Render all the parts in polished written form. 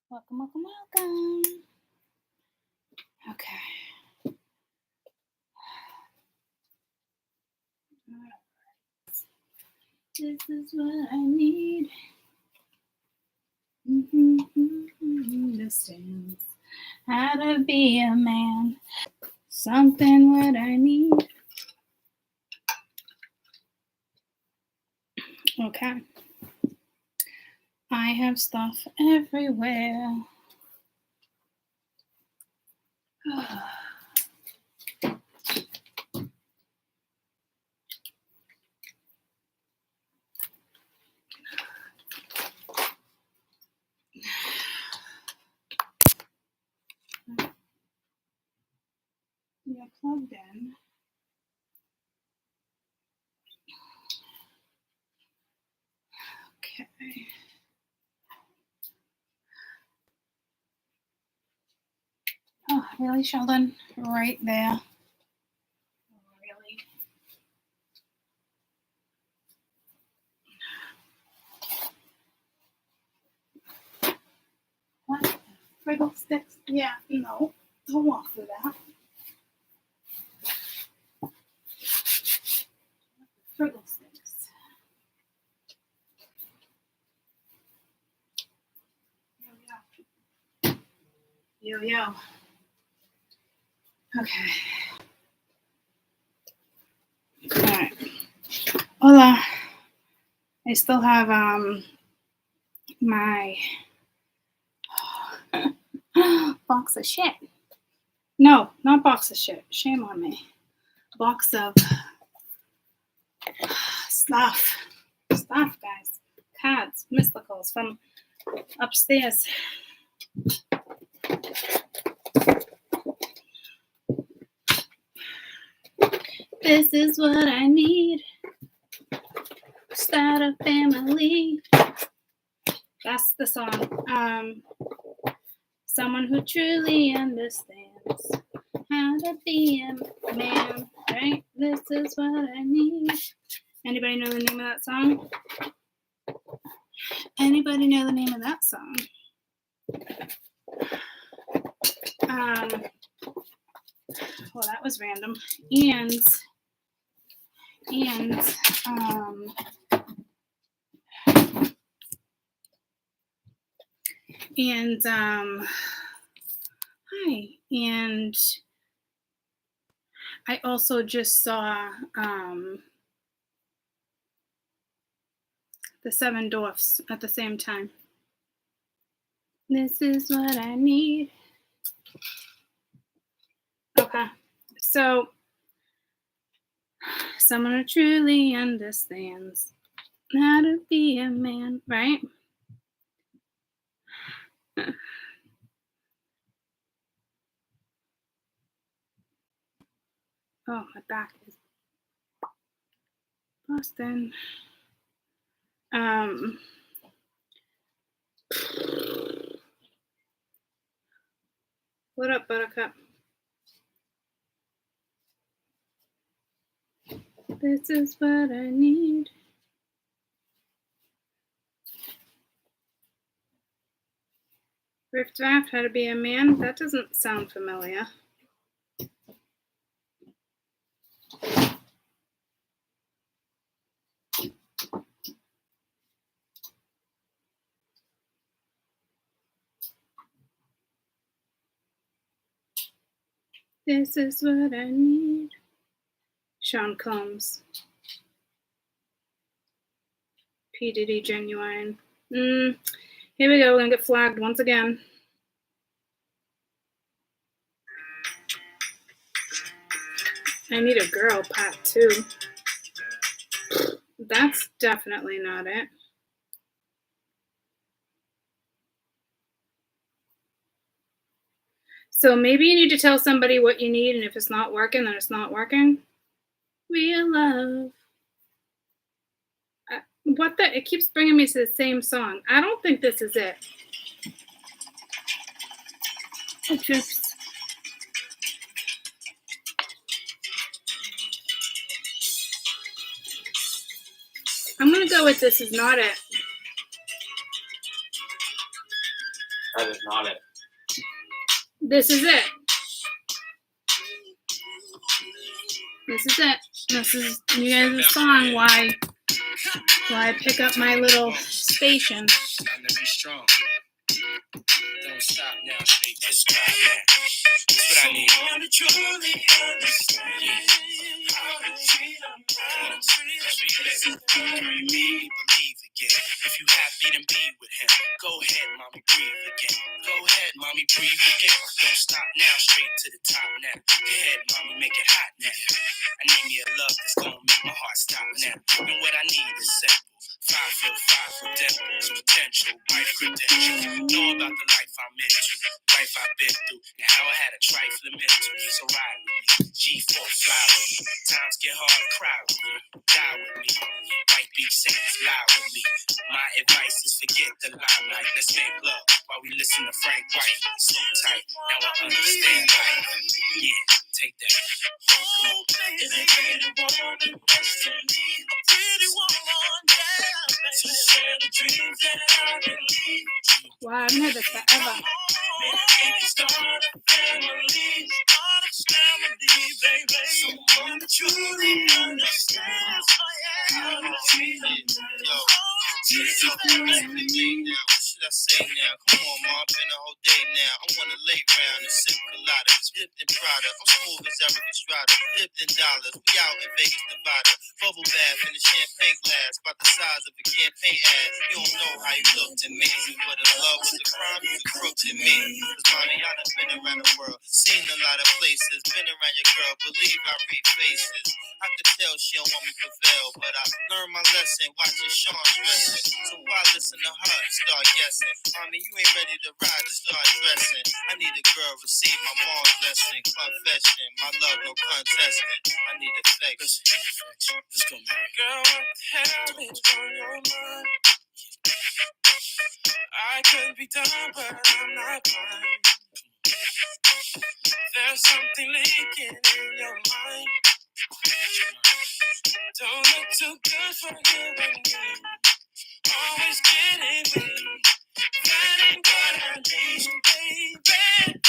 Welcome, welcome, welcome. Okay. This is what I need. Understands how to be a man. Something what I need. Okay. I have stuff everywhere. You're plugged in. Okay. Oh, really, Sheldon? Right there. Really? What? Wiggle sticks? Yeah, no. Don't walk through that. Wiggle sticks. Yo, yo. Okay. All right. Hola. I still have my box of shit. No, not box of shit. Shame on me. Box of stuff. Stuff, guys. Cards, mysticals from upstairs. This is what I need. Start a family. That's the song. Someone who truly understands how to be a man, right? This is what I need. Anybody know the name of that song? Anybody know the name of that song? Well, that was random. Hi. And I also just saw the Seven Dwarfs at the same time. This is what I need. Okay. So, someone who truly understands how to be a man, right? Oh, my back is busting. What up, Buttercup? This is what I need. Riff Draft, how to be a man? That doesn't sound familiar. This is what I need. Sean Combs. P. Diddy Genuine. Here we go. We're going to get flagged once again. I Need a Girl, part 2. That's definitely not it. So maybe you need to tell somebody what you need, and if it's not working, then it's not working. Real love. What the? It keeps bringing me to the same song. I don't think this is it. Oh, chips. I'm going to go with this is not it. That is not it. This is it. This is it. This is you guys' song. Why I pick up my little station. Time to be strong. Don't stop now, straight to the top now. That's what I need. Want to truly understand. How to treat a man. Believe again. If you happy, then be with him. Go ahead, mommy, breathe again. Go ahead, mommy, breathe again. Don't stop now, straight to the top now. Go ahead, mommy, make it hot now. I need me a love that's gonna make my heart stop now. And what I need is simple. 5'5" with dimples, potential, wife credentials. Know about the life I'm into, life I've been through, and how I had a trifling mental. So ride with me, G4 fly with me. Times get hard, cry with me, die with me. White beat saints lie with me. My advice is forget the limelight. Let's make love while we listen to Frank White. So tight, now I understand life. Yeah, take that. Oh, baby, pretty woman next to me, a pretty woman, yeah. So share the dreams that I believe. Wow, I haven't heard this forever. Start a family, baby. Someone that truly understands how to treat them. What should I say now? Come on, ma, I've been a whole day now. I wanna lay round and sip colada, dipped in Prada. I'm smooth as Eric Estrada, dipped in dollars. We out in Vegas, Nevada. Bubble bath in a champagne glass, about the size of a campaign ad. You don't know how you looked at me, but if love was a crime, you could crook to me. Cause mommy, I done been around the world, seen a lot of places, been around your girl, believe I read faces. I could tell she don't want me to prevail, but I learned my lesson watching Sean dressing. So why listen to her and start guessing? Mommy, you ain't ready to ride to start dressing. I need a girl, receive my mom's blessing. Confession, my love, no contesting. I need affection. Let's go, man. Girl, what the hell is on your mind? I could be done, but I'm not blind. There's something leaking in your mind. Don't look too good for you and me. Always getting weak. That ain't what I need, baby.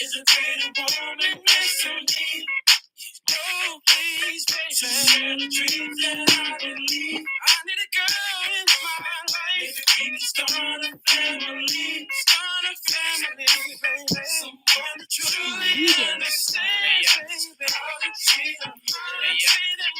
Is a pretty woman next to me. Oh, please, baby. Share the dreams that I believe. I need a girl in my life. Maybe we can start a family. Start a family, baby. Someone that truly understands, baby. How to treat them.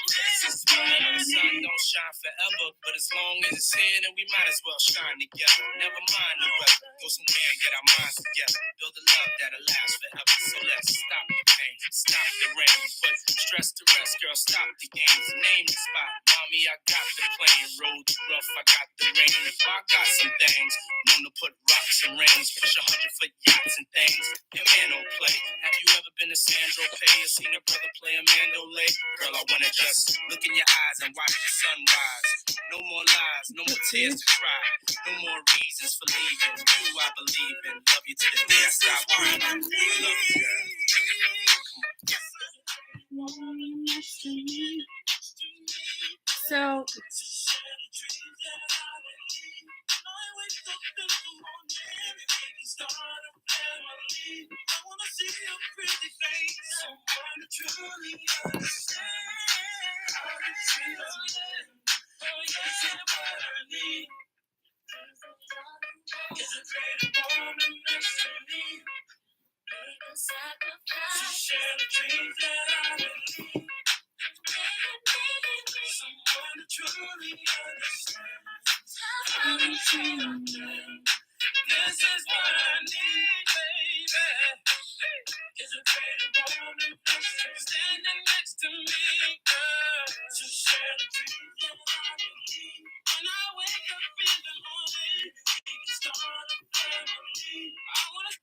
This is what I need. The sun don't shine forever, but as long as it's here, then we might as well shine together. Never mind the weather. Go somewhere and get our minds together. Build a love that'll last forever. So let's stop the pain, stop the rain. Put stress to rest, girl, stop the games. Name the spot. Mommy, I got the plane. Roads rough, I got the rain. I got some things. Known to put rocks and rings. Push 100-foot yachts and things. Your man don't play. Have you ever been to Sandro Pay or seen a brother play a mandolay? Girl, I wanna just look in your eyes and watch the sunrise. No more lies, no more tears to cry. No more reasons for leaving. You I believe in. Love you to the day I stop breathing. Love you, girl. So This is what I need, baby. Is a pretty woman standing next to me, girl. To share the dreams that I believe. When I wake up in the morning, we can start a family. I wanna.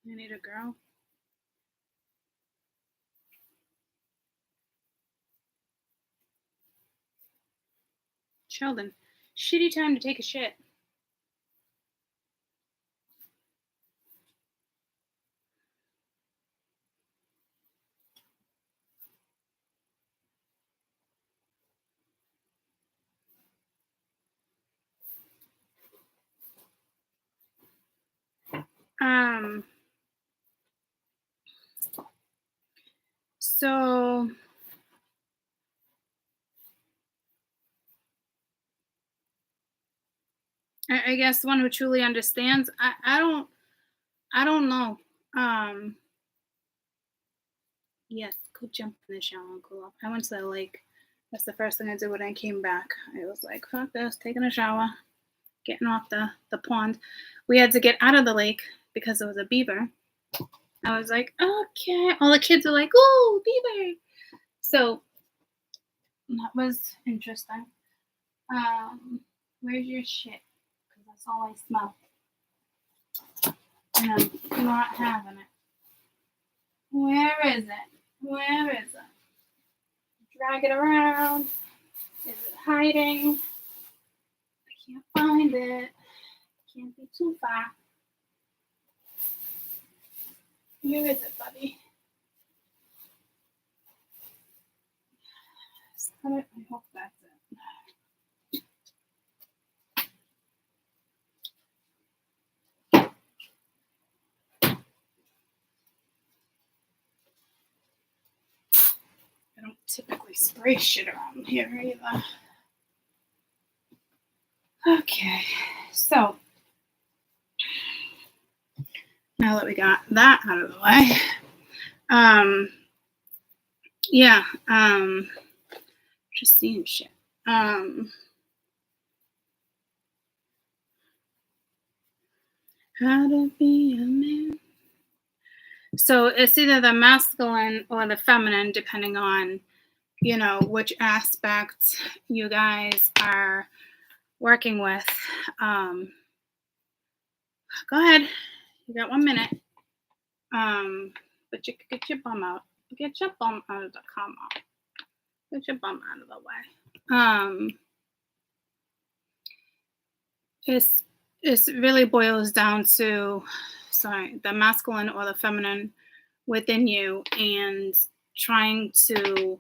I need a girl. Sheldon, shitty time to take a shit. So I guess one who truly understands. I don't know. Yes, go jump in the shower and cool off. I went to the lake. That's the first thing I did when I came back. I was like, fuck this, taking a shower, getting off the pond. We had to get out of the lake because there was a beaver. I was like, okay. All the kids were like, ooh, beaver. So that was interesting. Where's your shit? Because that's all I smell. And I'm not having it. Where is it? Where is it? Drag it around. Is it hiding? I can't find it. Can't be too far. Where is it, buddy? Is that it? I hope that's it. I don't typically spray shit around here either. Okay, so now that we got that out of the way, yeah, just seeing shit. How to be a man. So it's either the masculine or the feminine, depending on, you know, which aspect you guys are working with. Go ahead. You got 1 minute. But you could get your bum out. Get your bum out of the come on. Get your bum out of the way. It really boils down to, the masculine or the feminine within you, and trying to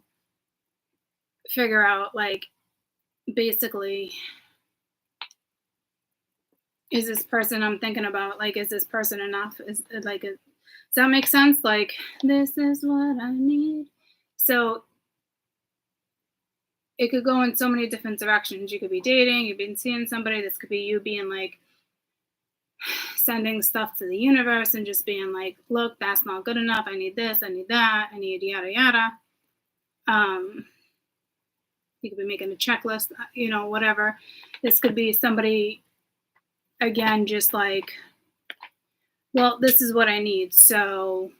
figure out, like, basically, is this person I'm thinking about, like, is this person enough? Does that make sense? Like, this is what I need. So it could go in so many different directions. You could be dating, you've been seeing somebody. This could be you being like, sending stuff to the universe and just being like, look, that's not good enough. I need this, I need that, I need yada yada. You could be making a checklist, you know, whatever. This could be somebody, again, just like, well, this is what I need. So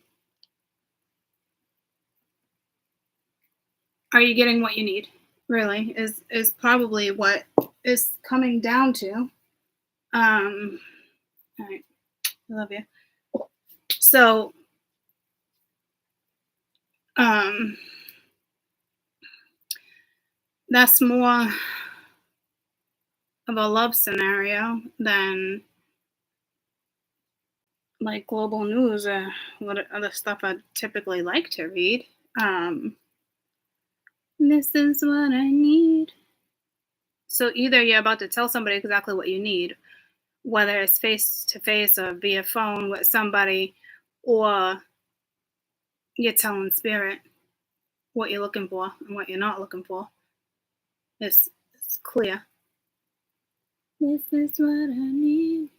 are you getting what you need? Really is probably what is coming down to. All right. I love you. So, that's more of a love scenario than like global news or what other stuff I typically like to read. This is what I need. So either you're about to tell somebody exactly what you need, whether it's face to face or via phone with somebody, or you're telling spirit what you're looking for and what you're not looking for. It's clear. This is what I need.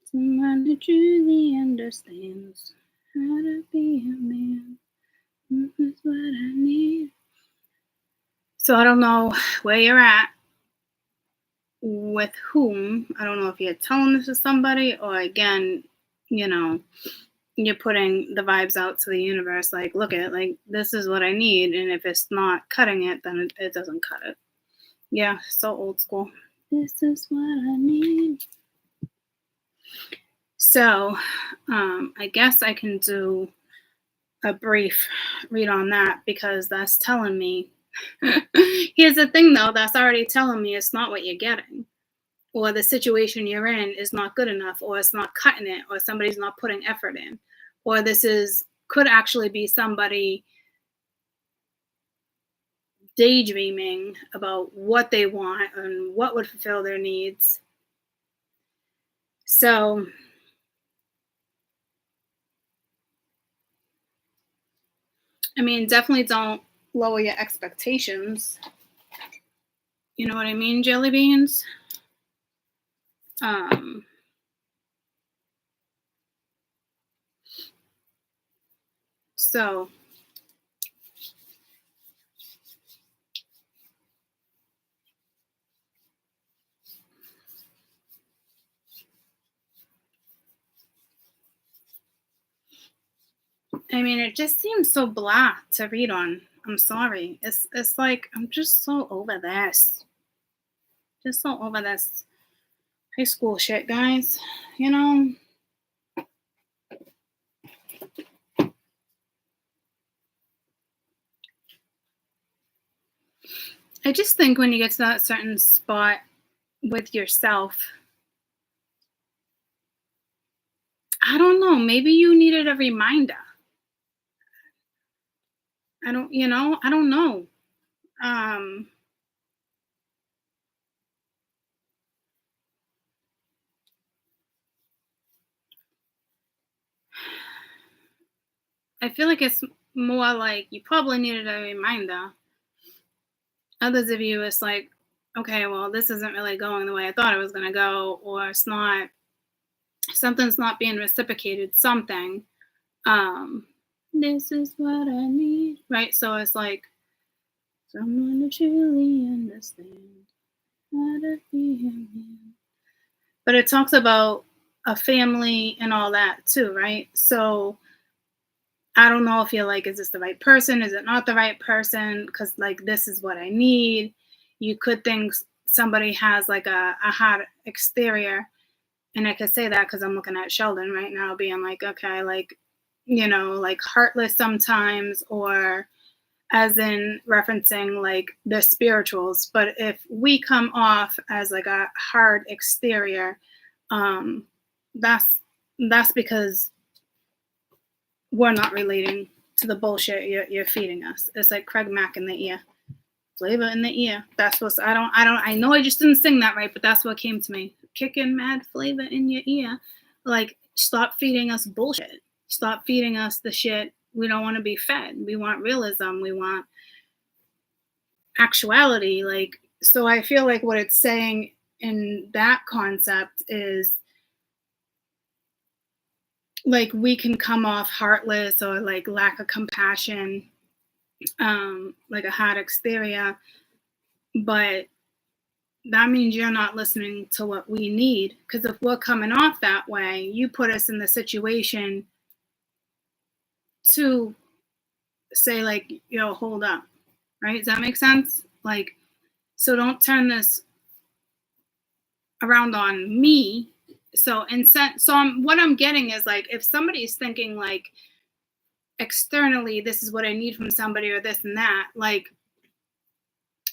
Someone who truly understands how to be a man. This is what I need. So I don't know where you're at, with whom. I don't know if you're telling this to somebody, or again, you know, you're putting the vibes out to the universe, like, look at, like, this is what I need, and if it's not cutting it, then it doesn't cut it. Yeah, so old school. This is what I need. So I guess I can do a brief read on that, because that's telling me, here's the thing though, that's already telling me it's not what you're getting, or the situation you're in is not good enough, or it's not cutting it, or somebody's not putting effort in, or this could actually be somebody daydreaming about what they want and what would fulfill their needs. So I mean, definitely don't lower your expectations. You know what I mean, jelly beans? So I mean, it just seems so blah to read on. I'm sorry. It's like I'm just so over this. Just so over this high school shit, guys. You know? I just think when you get to that certain spot with yourself, I don't know, maybe you needed a reminder. I don't, I don't know. Um I feel like it's more like you probably needed a reminder. Others of you, it's like, okay, well, this isn't really going the way I thought it was going to go, or it's not, something's not being reciprocated, something. Um, this is what I need, right? So it's like, someone to truly understand how to be a man. But it talks about a family and all that too, right? So I don't know if you're like, is this the right person? Is it not the right person? Because like this is what I need. You could think somebody has like a hot exterior, and I could say that because I'm looking at Sheldon right now, being like, okay, like like heartless sometimes, or as in referencing like the spirituals. But if we come off as like a hard exterior, um, that's because we're not relating to the bullshit you're feeding us. It's like Craig Mack in the ear. Flavor in the ear. That's what's I know I just didn't sing that right, but that's what came to me. Kicking mad flavor in your ear. Like, stop feeding us bullshit. Stop feeding us the shit we don't want to be fed. We want realism. We want actuality. Like, so I feel like what it's saying in that concept is like we can come off heartless or like lack of compassion, like a hot exterior, but that means you're not listening to what we need. Because if we're coming off that way, you put us in the situation to say like, hold up, right? Does that make sense? Like, so don't turn this around on me. So what I'm getting is like, if somebody's thinking like externally, this is what I need from somebody or this and that, like,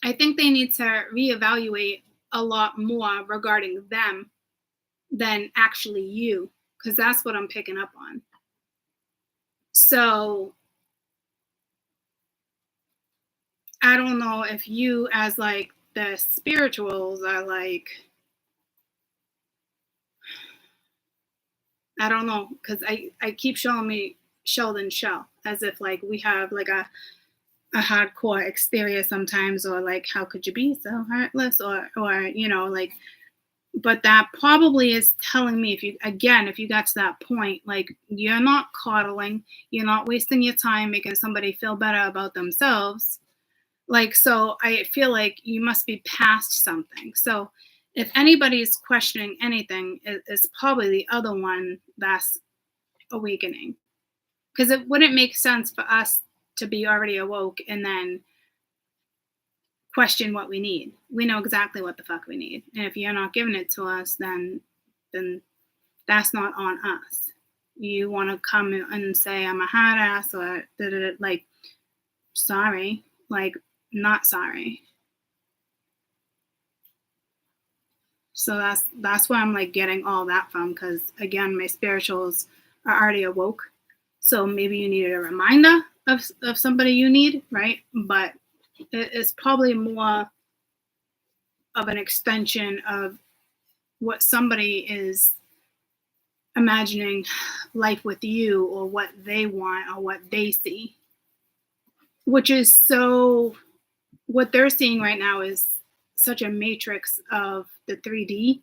I think they need to reevaluate a lot more regarding them than actually you, because that's what I'm picking up on. So I don't know if you as like the spirituals are like, I don't know, because I keep showing me Sheldon Shell as if like we have like a hardcore exterior sometimes, or like how could you be so heartless, or like, but that probably is telling me, if you got to that point, like you're not coddling, you're not wasting your time making somebody feel better about themselves. Like, so I feel like you must be past something. So if anybody's questioning anything, it's probably the other one that's awakening. Because it wouldn't make sense for us to be already awoke and then question what we need. We know exactly what the fuck we need. And if you're not giving it to us, then that's not on us. You want to come and say I'm a hot ass or like, sorry, like, not sorry. So that's where I'm like getting all that from, because again, my spirituals are already awoke. So maybe you needed a reminder of somebody you need, right? But it's probably more of an extension of what somebody is imagining life with you, or what they want, or what they see. which is so, what they're seeing right now is such a matrix of the 3D.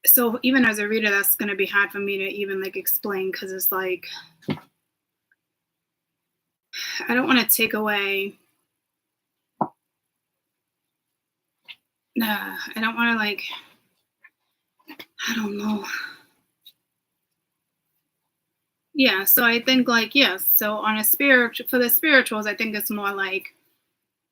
So even as a reader, that's going to be hard for me to even like explain, because it's like, I don't want to take away, I don't want to like, I don't know. Yeah, so I think like, yes, so on a spiritual, for the spirituals, I think it's more like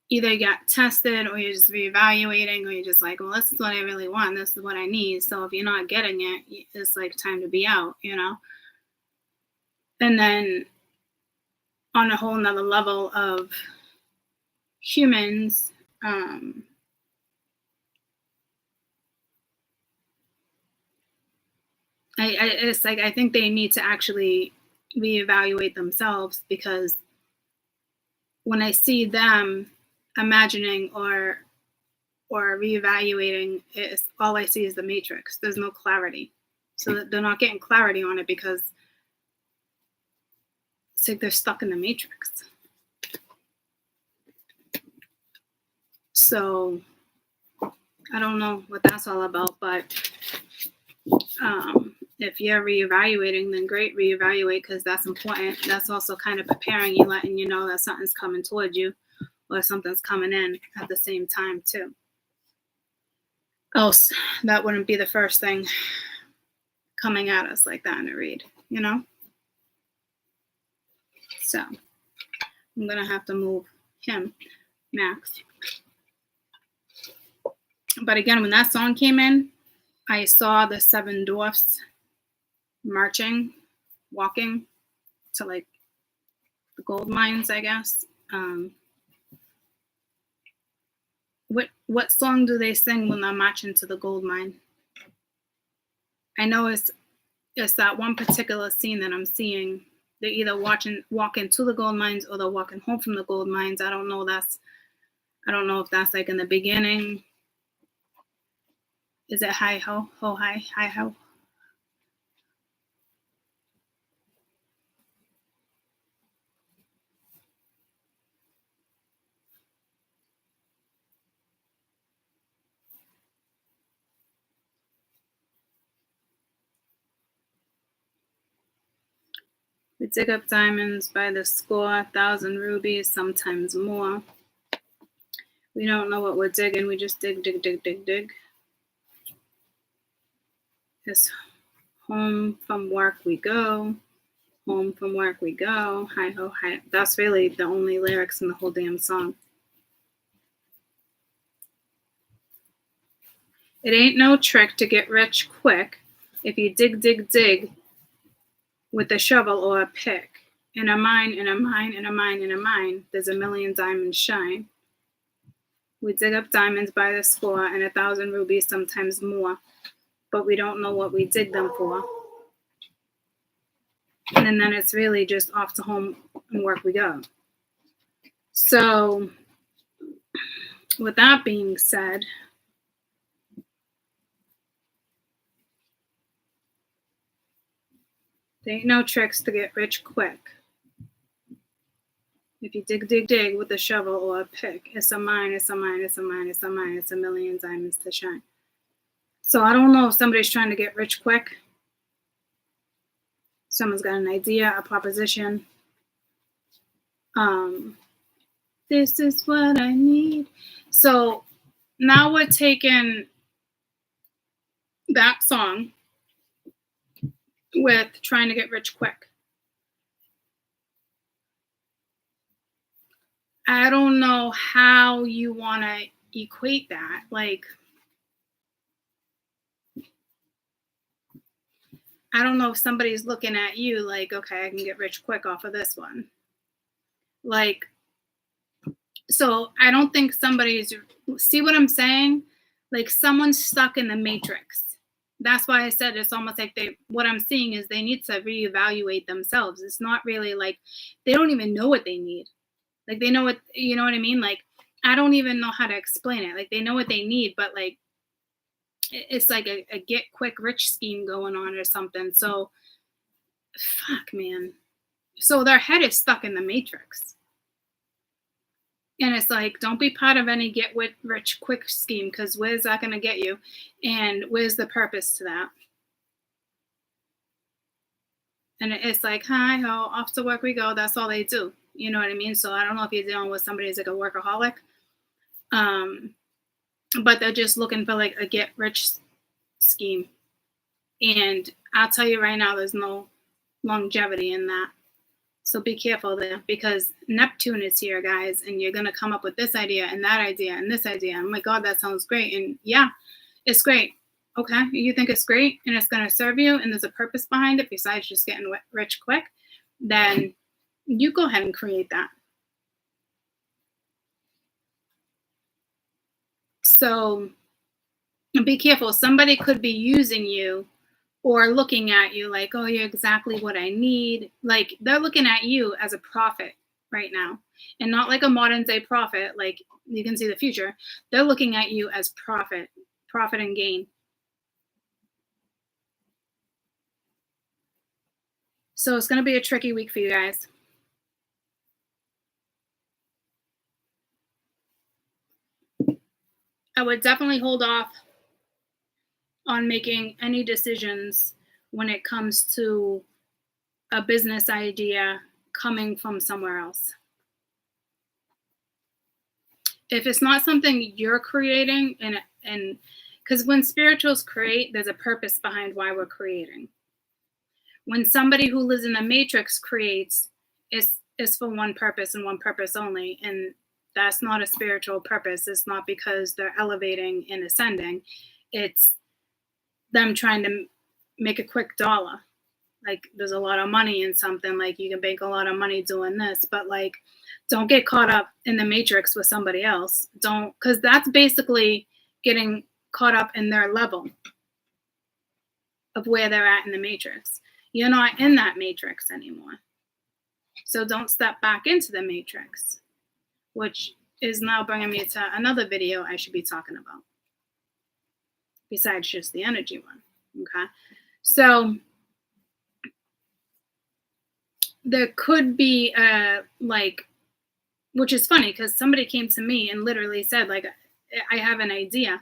either you got tested or you're just reevaluating, or you're just like, well, this is what I really want, this is what I need. So if you're not getting it, it's like time to be out, you know? And then on a whole nother level of humans, it's like I think they need to actually reevaluate themselves, because when I see them imagining or reevaluating, it's all I see is the matrix. There's no clarity, so they're not getting clarity on it, because it's like they're stuck in the matrix. So I don't know what that's all about, but if you're reevaluating, then great, reevaluate, because that's important. That's also kind of preparing you, letting you know that something's coming towards you, or something's coming in at the same time too. Else that wouldn't be the first thing coming at us like that in a read, you know? So I'm gonna have to move him, Max. But again, when that song came in, I saw the 7 dwarfs marching, walking to like the gold mines, I guess. What song do they sing when they're marching to the gold mine? I know it's that one particular scene that I'm seeing. They're either walking to the gold mines, or they're walking home from the gold mines. I don't know if that's like in the beginning. Is it hi ho, ho hi, hi ho? We dig up diamonds by the score, 1,000 rubies, sometimes more. We don't know what we're digging. We just dig, dig, dig, dig, dig. It's home from work we go. Home from work we go. Hi ho, hi. That's really the only lyrics in the whole damn song. It ain't no trick to get rich quick if you dig, dig, dig with a shovel or a pick. In a mine, in a mine, in a mine, in a mine, there's a million diamonds shine. We dig up diamonds by the score and 1,000 rubies, sometimes more, but we don't know what we dig them for. And then it's really just off to home and work we go. So, with that being said, there ain't no tricks to get rich quick. If you dig, dig, dig with a shovel or a pick, it's a mine, it's a mine, it's a mine, it's a mine, it's a million diamonds to shine. So I don't know if somebody's trying to get rich quick. Someone's got an idea, a proposition. This is what I need. So now we're taking that song with trying to get rich quick. I don't know how you want to equate that. Like, I don't know if somebody's looking at you like, okay, I can get rich quick off of this one. Like, so I don't think somebody's, see what I'm saying? Like, someone's stuck in the matrix. That's why I said it's almost like what I'm seeing is they need to reevaluate themselves. It's not really like, they don't even know what they need. Like, they know what, you know what I mean? Like, I don't even know how to explain it. Like, they know what they need, but like, it's like a get quick rich scheme going on or something. So, fuck, man. So their head is stuck in the matrix. And it's like, don't be part of any get rich quick scheme, because where's that going to get you? And where's the purpose to that? And it's like, hi ho, off to work we go. That's all they do. You know what I mean? So I don't know if you're dealing with somebody who's like a workaholic. But they're just looking for like a get rich scheme. And I'll tell you right now, there's no longevity in that. So be careful there, because Neptune is here, guys, and you're going to come up with this idea and that idea and this idea. Oh my God, that sounds great. And yeah, it's great. Okay, you think it's great and it's going to serve you and there's a purpose behind it besides just getting rich quick, then you go ahead and create that. So be careful. Somebody could be using you or looking at you like, oh, you're exactly what I need. Like they're looking at you as a prophet right now, and not like a modern day prophet, like you can see the future. They're looking at you as profit and gain. So it's going to be a tricky week for you guys. I would definitely hold off on making any decisions when it comes to a business idea coming from somewhere else. If it's not something you're creating, and because when spirituals create, there's a purpose behind why we're creating. When somebody who lives in the matrix creates, it's for one purpose and one purpose only. And that's not a spiritual purpose. It's not because they're elevating and ascending. It's them trying to make a quick dollar. Like there's a lot of money in something, like you can make a lot of money doing this, but like don't get caught up in the matrix with somebody else. Don't, because that's basically getting caught up in their level of where they're at in the matrix. You're not in that matrix anymore. So don't step back into the matrix, which is now bringing me to another video I should be talking about, besides just the energy one. Okay. So there could be like, which is funny because somebody came to me and literally said, like, I have an idea.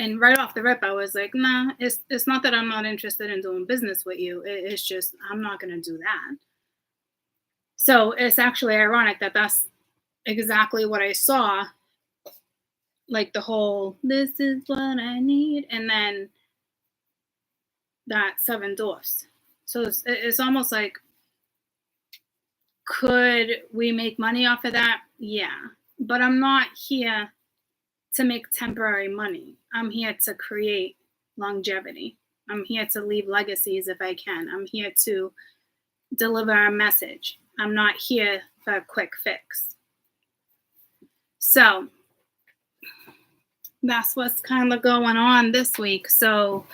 And right off the rip, I was like, nah, it's not that I'm not interested in doing business with you. It's just, I'm not going to do that. So it's actually ironic that that's exactly what I saw. Like the whole, this is what I need. And then that 7 dwarfs. So it's almost like, could we make money off of that? Yeah. But I'm not here to make temporary money. I'm here to create longevity. I'm here to leave legacies if I can. I'm here to deliver a message. I'm not here for a quick fix. So that's what's kind of going on this week. So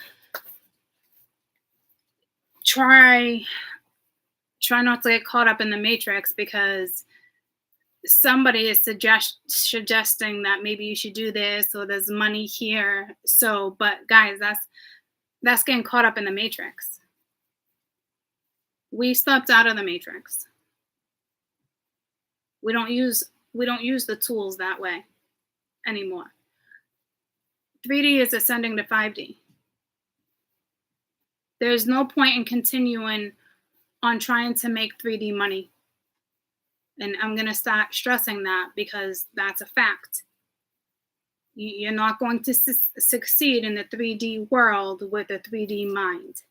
try not to get caught up in the matrix, because somebody is suggesting that maybe you should do this, or there's money here. So, but guys, that's getting caught up in the matrix. We stepped out of the matrix. We don't use the tools that way anymore. 3D is ascending to 5D. There's no point in continuing on trying to make 3D money. And I'm going to start stressing that, because that's a fact. You're not going to succeed in the 3D world with a 3D mind.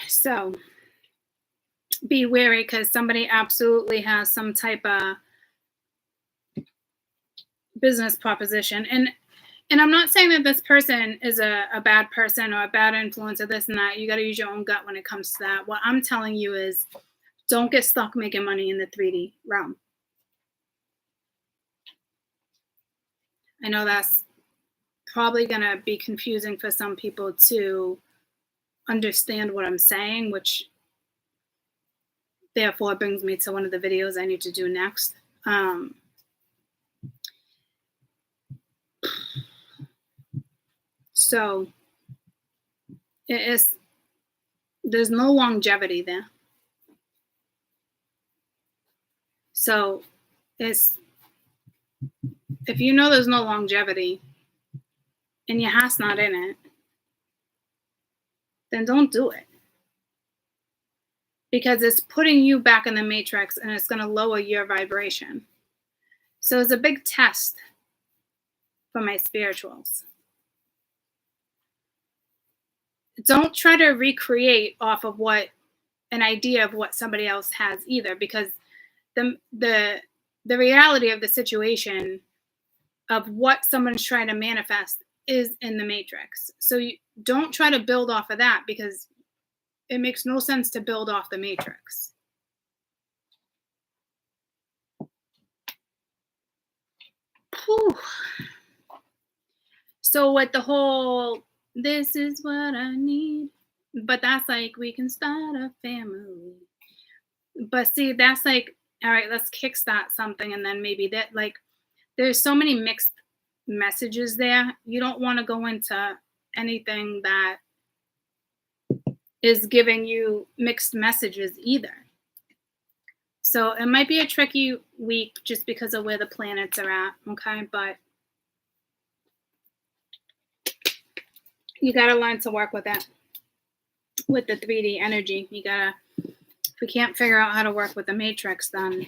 So be wary, because somebody absolutely has some type of business proposition. And I'm not saying that this person is a bad person or a bad influence or this and that. You got to use your own gut when it comes to that. What I'm telling you is, don't get stuck making money in the 3D realm. I know that's probably going to be confusing for some people to understand what I'm saying, which therefore brings me to one of the videos I need to do next. So there's no longevity there. So if you know there's no longevity and your heart's not in it, then don't do it. Because it's putting you back in the matrix and it's going to lower your vibration. So it's a big test for my spirituals. Don't try to recreate off of an idea of what somebody else has either, because the reality of the situation of what someone's trying to manifest is in the matrix. So you don't try to build off of that, because it makes no sense to build off the matrix. Whew. So with the whole, this is what I need, but that's like, we can start a family. But see, that's like, all right, let's kickstart something, and then maybe that, like, there's so many mixed messages there. You don't want to go into anything that is giving you mixed messages either. So it might be a tricky week just because of where the planets are at, okay? But you got to learn to work with it, with the 3D energy. You got to, if we can't figure out how to work with the matrix, then...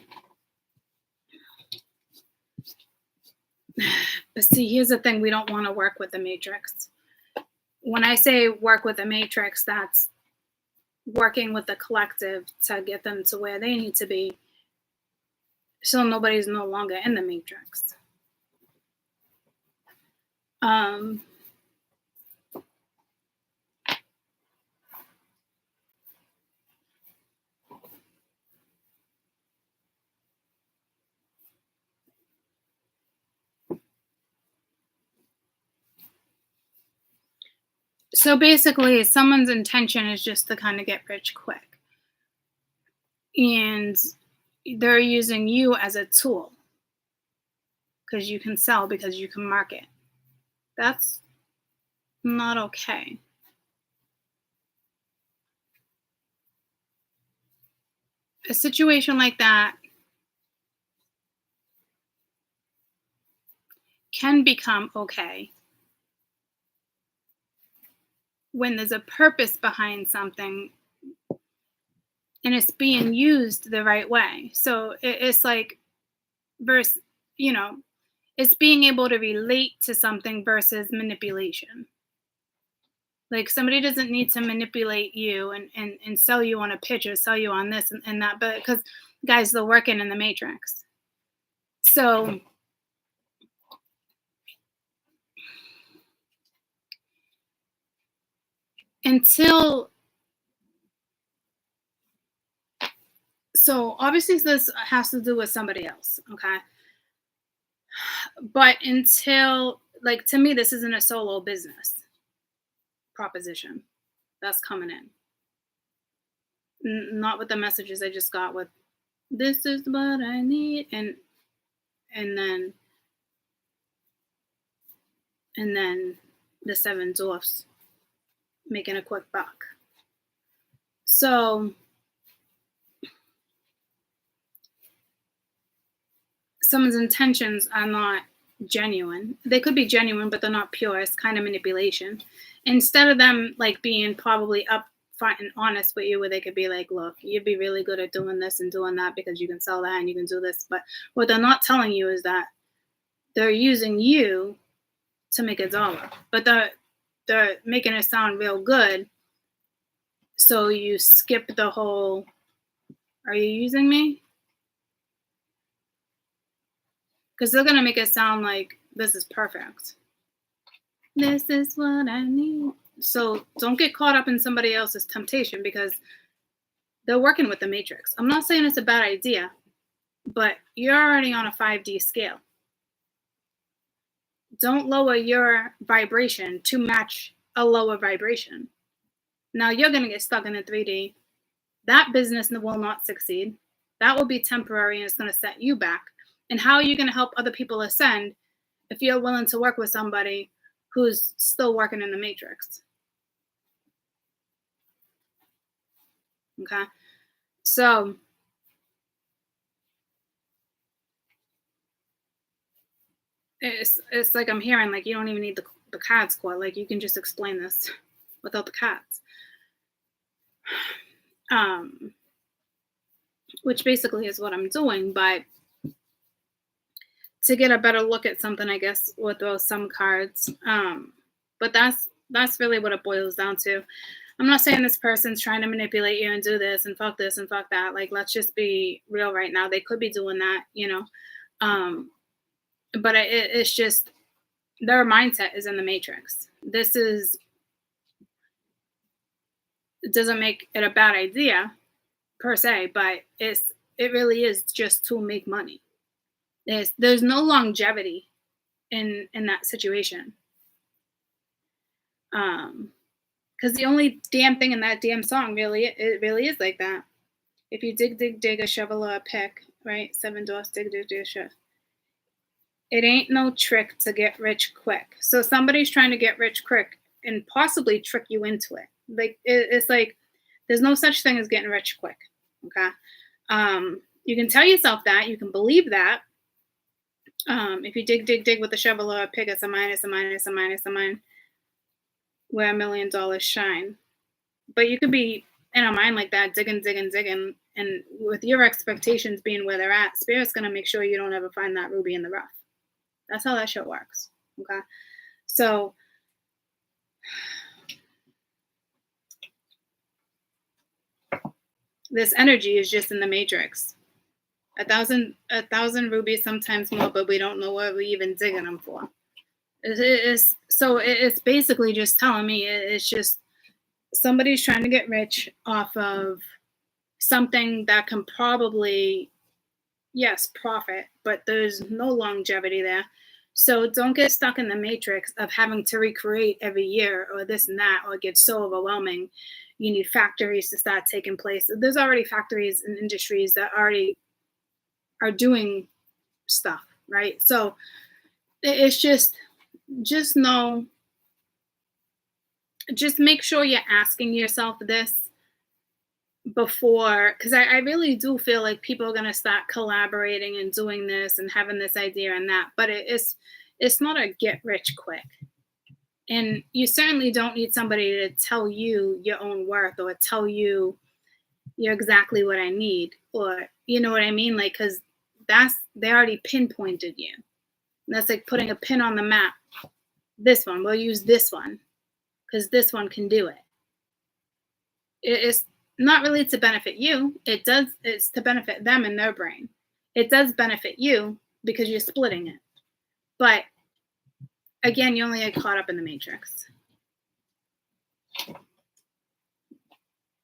But see, here's the thing. We don't want to work with the matrix. When I say work with the matrix, that's working with the collective to get them to where they need to be, so nobody's no longer in the matrix. So basically, someone's intention is just to kind of get rich quick. And they're using you as a tool because you can sell, because you can market. That's not okay. A situation like that can become okay when there's a purpose behind something and it's being used the right way. So it's like, versus, it's being able to relate to something versus manipulation. Like, somebody doesn't need to manipulate you and sell you on a pitch or sell you on this and that, but because, guys, they're working in the matrix. So so obviously this has to do with somebody else, okay? But until, like, to me, this isn't a solo business proposition that's coming in. Not with the messages I just got with, this is what I need, and then the 7 dwarfs making a quick buck. So someone's intentions are not genuine. They could be genuine, but they're not pure. It's kind of manipulation. Instead of them like being probably upfront and honest with you, where they could be like, look, you'd be really good at doing this and doing that because you can sell that and you can do this. But what they're not telling you is that they're using you to make a dollar. But they're making it sound real good. So you skip the whole, are you using me? Because they're going to make it sound like this is perfect. This is what I need. So don't get caught up in somebody else's temptation, because they're working with the matrix. I'm not saying it's a bad idea, but you're already on a 5D scale. Don't lower your vibration to match a lower vibration. Now you're going to get stuck in a 3D. That business will not succeed. That will be temporary, and it's going to set you back. And how are you going to help other people ascend if you're willing to work with somebody who's still working in the matrix. Okay. So it's like I'm hearing like you don't even need the cards court. Like you can just explain this without the cards. Which basically is what I'm doing, but to get a better look at something, I guess we'll throw some cards. But that's really what it boils down to. I'm not saying this person's trying to manipulate you and do this and fuck that. Like, let's just be real right now. They could be doing that, you know. But it's just their mindset is in the matrix. It doesn't make it a bad idea per se, but it really is just to make money. There's no longevity in that situation. Because the only damn thing in that damn song really is like that. If you dig a shovel or a pick, right? 7 dwarfs dig a shovel. It ain't no trick to get rich quick. So somebody's trying to get rich quick and possibly trick you into it. Like it's like there's no such thing as getting rich quick. Okay. You can tell yourself that, you can believe that. If you dig with a shovel or a pick, it's a minus. Where $1 million shine. But you could be in a mind like that, digging, and with your expectations being where they're at, Spirit's gonna make sure you don't ever find that ruby in the rough. That's how that shit works. Okay. So this energy is just in the matrix. 1,000 rubies, sometimes more, but we don't know what we're even digging them for. It's basically just telling me it's just somebody's trying to get rich off of something that can probably, yes, profit, but there's no longevity there. So don't get stuck in the matrix of having to recreate every year or this and that, or it gets so overwhelming. You need factories to start taking place. There's already factories and industries that already are doing stuff, right? So it's just make sure you're asking yourself this before, because I really do feel like people are going to start collaborating and doing this and having this idea and that, but it's not a get rich quick. And you certainly don't need somebody to tell you your own worth or tell you you're exactly what I need, or you know what I mean? Like, because they already pinpointed you. And that's like putting a pin on the map. This one, we'll use this one because this one can do it. It's not really to benefit you. It's to benefit them and their brain. It does benefit you because you're splitting it. But again, you only get caught up in the matrix.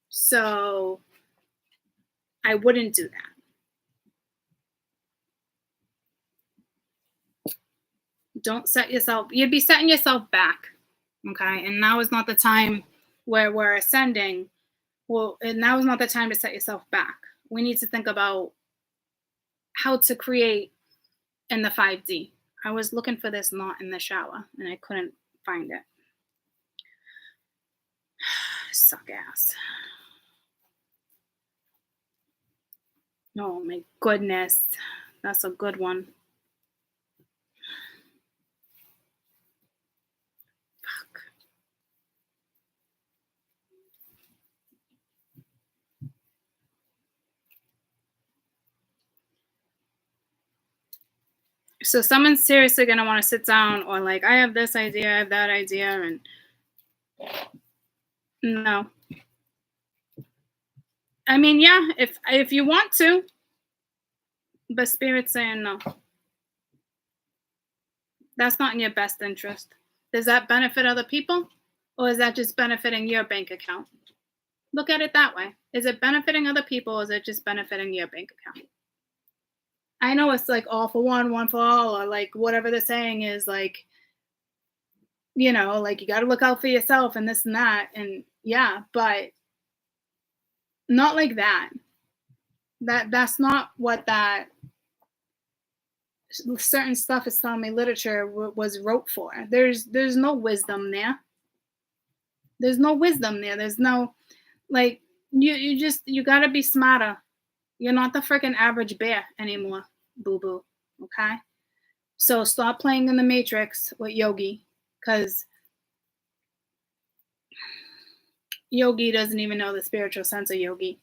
So I wouldn't do that. Don't set yourself, you'd be setting yourself back. Okay. And now is not the time where we're ascending. Well, and now is not the time to set yourself back. We need to think about how to create in the 5D. I was looking for this knot in the shower and I couldn't find it. Suck ass. Oh my goodness. That's a good one. Fuck. So someone's seriously going to want to sit down or like, I have this idea, I have that idea, and no. I mean, yeah, if you want to, but Spirit's saying no. That's not in your best interest. Does that benefit other people? Or is that just benefiting your bank account? Look at it that way. Is it benefiting other people, or is it just benefiting your bank account? I know it's like all for one for all, or like whatever the saying is, like, you know, like you got to look out for yourself and this and that. And yeah, but not like that. That's not what that certain stuff is telling me literature was wrote for. There's no wisdom there. There's no wisdom there. There's no, like, you gotta be smarter. You're not the freaking average bear anymore, boo boo. Okay? So stop playing in the Matrix with Yogi, because Yogi doesn't even know the spiritual sense of Yogi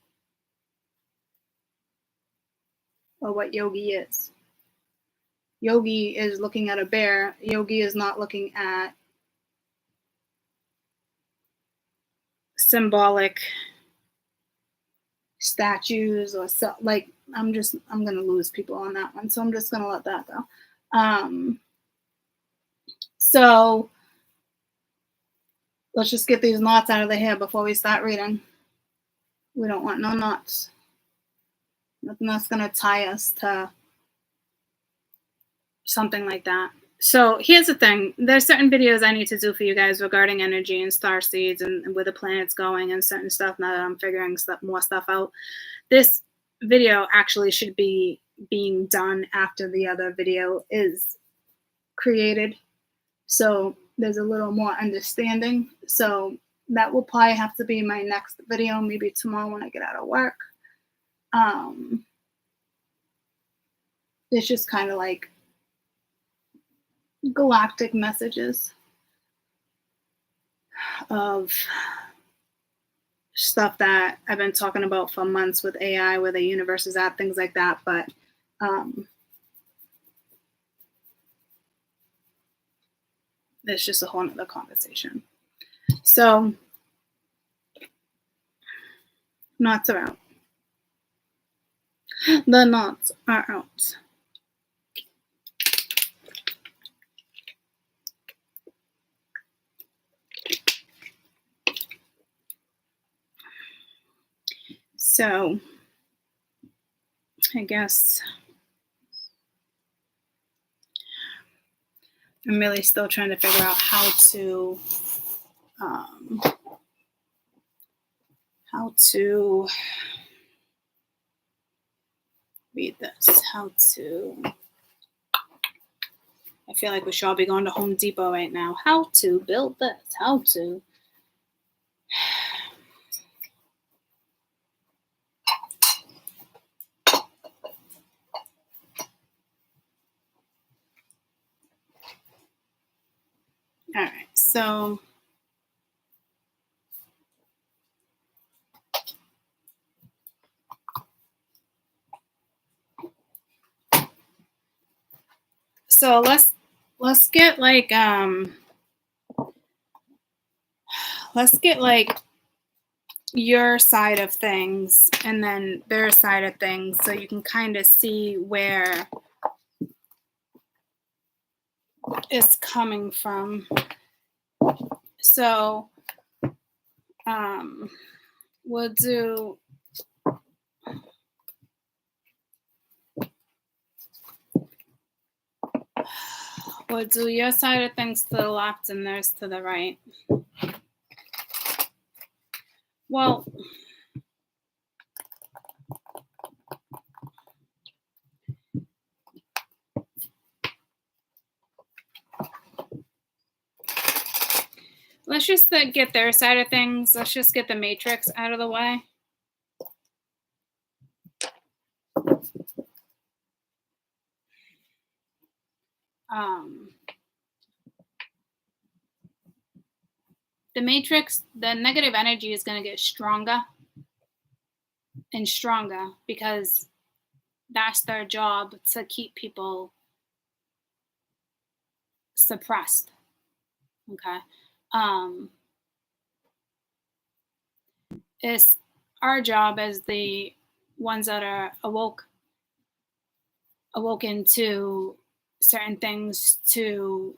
or what Yogi is. Yogi is looking at a bear. Yogi is not looking at symbolic statues or so. Like, I'm gonna lose people on that one, so I'm just gonna let that go. So let's just get these knots out of the hair before we start reading. We don't want no knots. Nothing that's gonna tie us to something like that. So here's the thing. There's certain videos I need to do for you guys regarding energy and star seeds and where the planet's going and certain stuff now that I'm figuring more stuff out. This video actually should be being done after the other video is created. So there's a little more understanding. So that will probably have to be my next video, maybe tomorrow when I get out of work. It's just kind of like galactic messages of stuff that I've been talking about for months with AI, where the universe is at, things like that. But it's just a whole nother conversation. So knots are out. The knots are out. So I guess I'm really still trying to figure out how to read this, I feel like we should all be going to Home Depot right now. How to build this, how to. All right, so let's get like your side of things and then their side of things, so you can kind of see where it's coming from. So we'll do your side of things to the left and theirs to the right. Well, let's just get their side of things. Let's just get the matrix out of the way. The matrix, the negative energy is going to get stronger and stronger because that's their job, to keep people suppressed. Okay. It's our job as the ones that are awoken to certain things to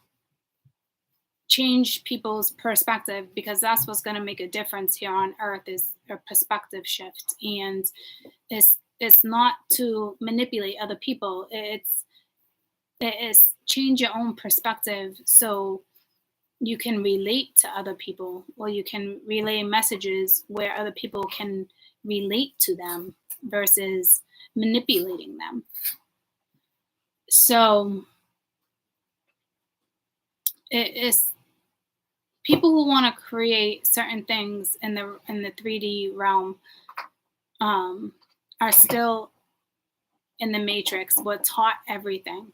change people's perspective, because that's what's going to make a difference here on earth, is a perspective shift. And it's not to manipulate other people. It's change your own perspective so you can relate to other people, or you can relay messages where other people can relate to them versus manipulating them. So it's people who want to create certain things in the 3D realm are still in the matrix. We're taught everything.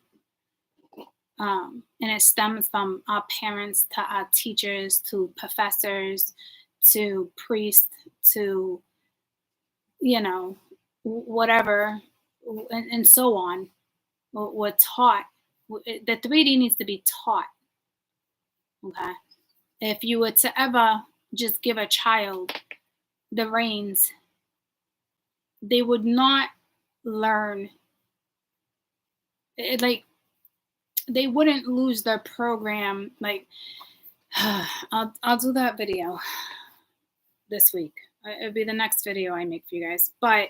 And it stems from our parents to our teachers to professors to priests to, whatever, and so on. We're taught. The 3D needs to be taught. Okay. If you were to ever just give a child the reins, they would not learn. They wouldn't lose their program. Like, I'll do that video this week. It'll be the next video I make for you guys. But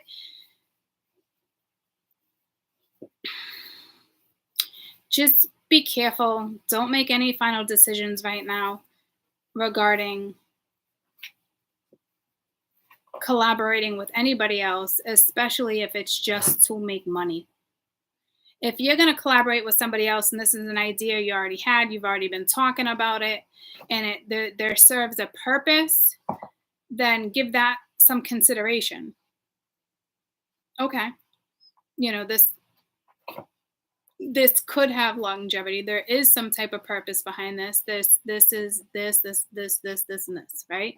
just be careful. Don't make any final decisions right now regarding collaborating with anybody else, especially if it's just to make money. If you're going to collaborate with somebody else and this is an idea you already had, you've already been talking about it, and there serves a purpose, then give that some consideration. Okay. This could have longevity. There is some type of purpose behind this. This is this, and this, right?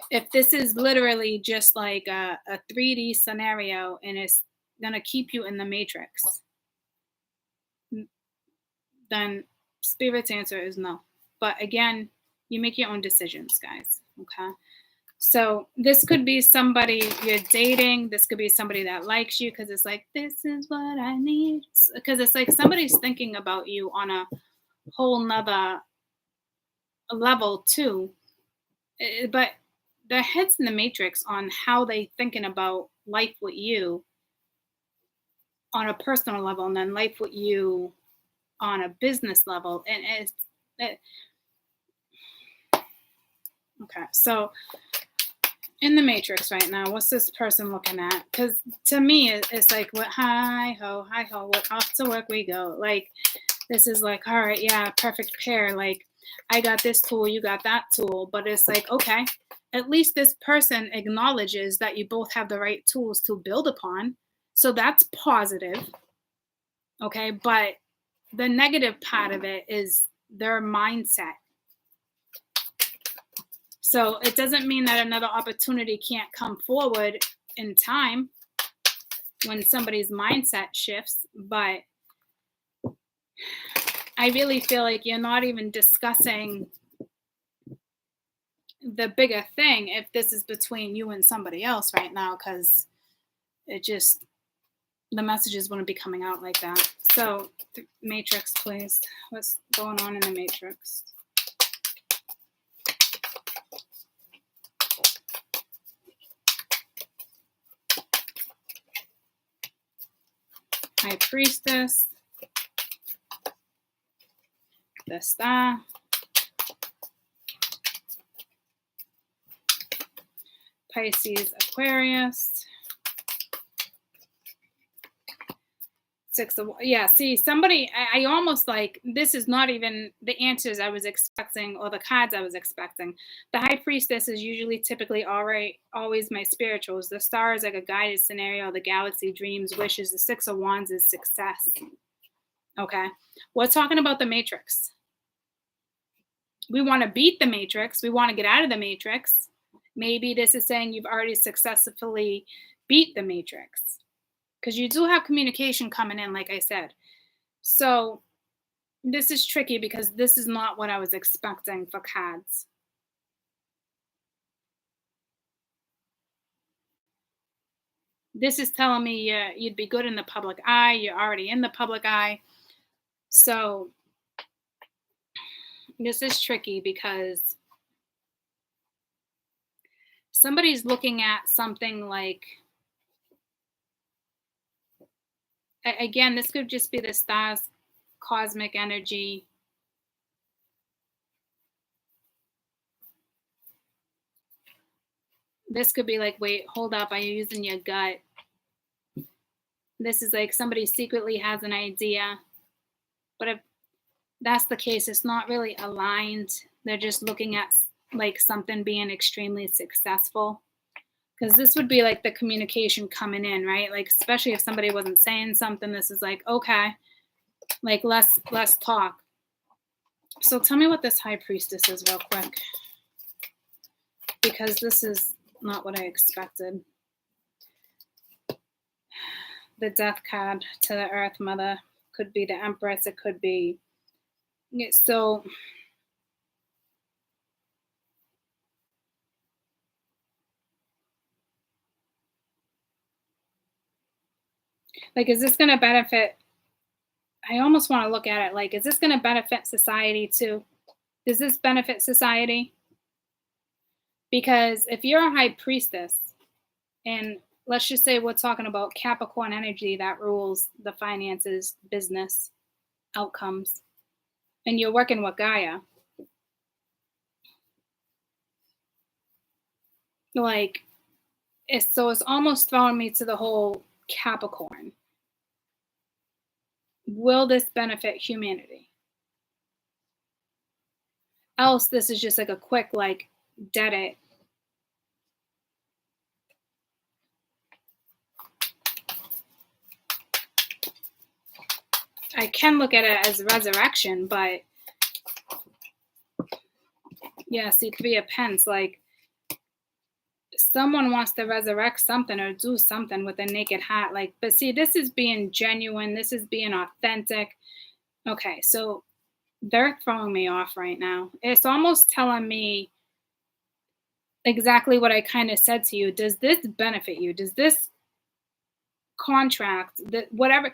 If this is literally just like a 3D scenario and it's going to keep you in the matrix, then Spirit's answer is no. But again, you make your own decisions, guys. Okay. So this could be somebody you're dating. This could be somebody that likes you because it's like, this is what I need. Because it's like somebody's thinking about you on a whole nother level too. But their head's in the matrix on how they thinking about life with you on a personal level and then life with you on a business level. And okay. So in the matrix right now, what's this person looking at? Because to me, it's like, what? Hi ho, what, off to work we go. Like, this is like, all right, yeah, perfect pair. Like, I got this tool, you got that tool. But it's like, okay, at least this person acknowledges that you both have the right tools to build upon. So that's positive. Okay, but the negative part of it is their mindset. So it doesn't mean that another opportunity can't come forward in time when somebody's mindset shifts, but I really feel like you're not even discussing the bigger thing if this is between you and somebody else right now, because the messages wouldn't be coming out like that. So matrix, please. What's going on in the matrix? High Priestess, the Star, Pisces, Aquarius, see, somebody, I almost like, this is not even the answers I was expecting or the cards I was expecting. The High Priestess is usually typically always my spirituals. The Star is like a guided scenario. The Galaxy, dreams, wishes. The Six of Wands is success. Okay. We're talking about the matrix. We want to beat the matrix. We want to get out of the matrix. Maybe this is saying you've already successfully beat the matrix. Because you do have communication coming in, like I said. So this is tricky because this is not what I was expecting for cards. This is telling me you'd be good in the public eye. You're already in the public eye. So this is tricky because somebody's looking at something like, again, this could just be the stars, cosmic energy. This could be like, wait, hold up. Are you using your gut? This is like somebody secretly has an idea, but if that's the case, it's not really aligned. They're just looking at like something being extremely successful. Because this would be like the communication coming in, right? Like, especially if somebody wasn't saying something, this is like, okay, like let's talk. So tell me what this high priestess is real quick. Because this is not what I expected. The death card to the earth mother could be the empress. It could be, so like, is this going to benefit? I almost want to look at it like, is this going to benefit society too? Does this benefit society? Because if you're a high priestess, and let's just say we're talking about Capricorn energy that rules the finances, business, outcomes, and you're working with Gaia, like, it's almost throwing me to the whole Capricorn. Will this benefit humanity? Else, this is just like a quick, like, dead it. I can look at it as resurrection, but yeah, see, 3 of Pence, like, someone wants to resurrect something or do something with a naked heart. Like, but see, this is being genuine. This is being authentic. Okay, so they're throwing me off right now. It's almost telling me exactly what I kind of said to you. Does this benefit you? Does this contract, that whatever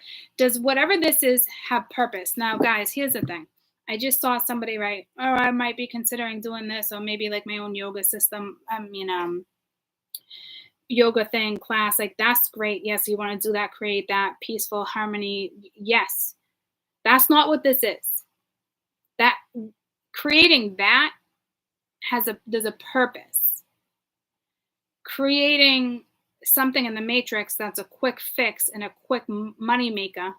this is, have purpose? Now, guys, here's the thing. I just saw somebody write, oh, I might be considering doing this, or maybe like my own yoga system. Yoga thing, class, like, that's great. Yes, you want to do that, create that peaceful harmony. Yes. That's not what this is. That creating that there's a purpose. Creating something in the matrix that's a quick fix and a quick money maker,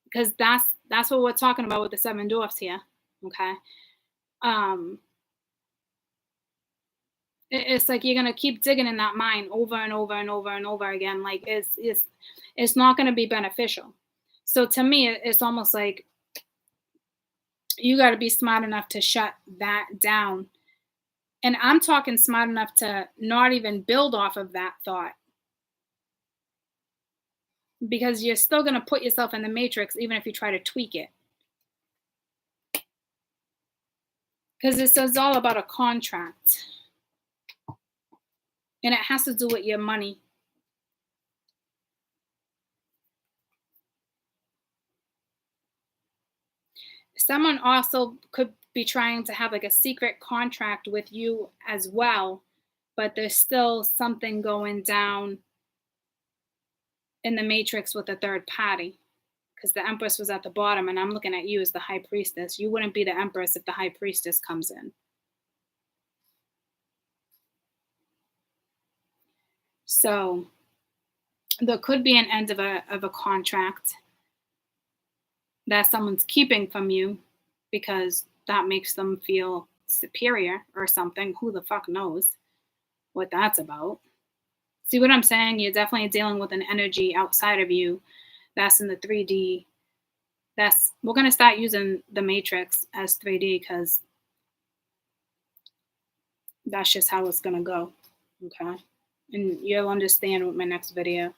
because that's what we're talking about with the 7 dwarfs here. Okay. It's like you're gonna keep digging in that mine over and over and over and over again. Like, it's not gonna be beneficial. So to me, it's almost like you got to be smart enough to shut that down. And I'm talking smart enough to not even build off of that thought, because you're still going to put yourself in the matrix even if you try to tweak it. Because this is all about a contract. And it has to do with your money. Someone also could be trying to have like a secret contract with you as well, but there's still something going down in the matrix with a third party, because the empress was at the bottom, and I'm looking at you as the high priestess. You wouldn't be the empress if the high priestess comes in. So there could be an end of a contract that someone's keeping from you because that makes them feel superior or something. Who the fuck knows what that's about? See what I'm saying? You're definitely dealing with an energy outside of you that's in the 3D. We're going to start using the matrix as 3D, because that's just how it's going to go. Okay. And you'll understand with my next video.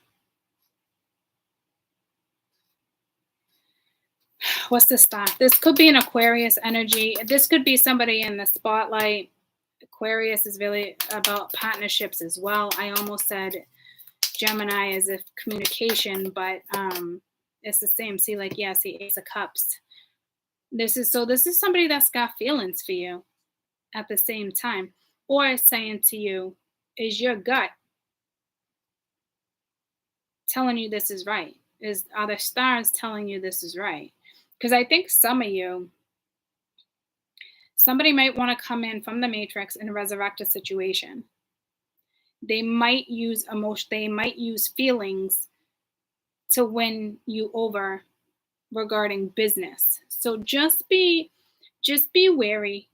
What's this stuff? This could be an Aquarius energy. This could be somebody in the spotlight. Aquarius is really about partnerships as well. I almost said Gemini as if communication, but it's the same. See, like, yeah, see, Ace of Cups. This is somebody that's got feelings for you at the same time. Or saying to you, is your gut telling you this is right? Are the stars telling you this is right? Because I think some of you, somebody might want to come in from the matrix and resurrect a situation. They might use emotion, they might use feelings to win you over regarding business. So just be wary,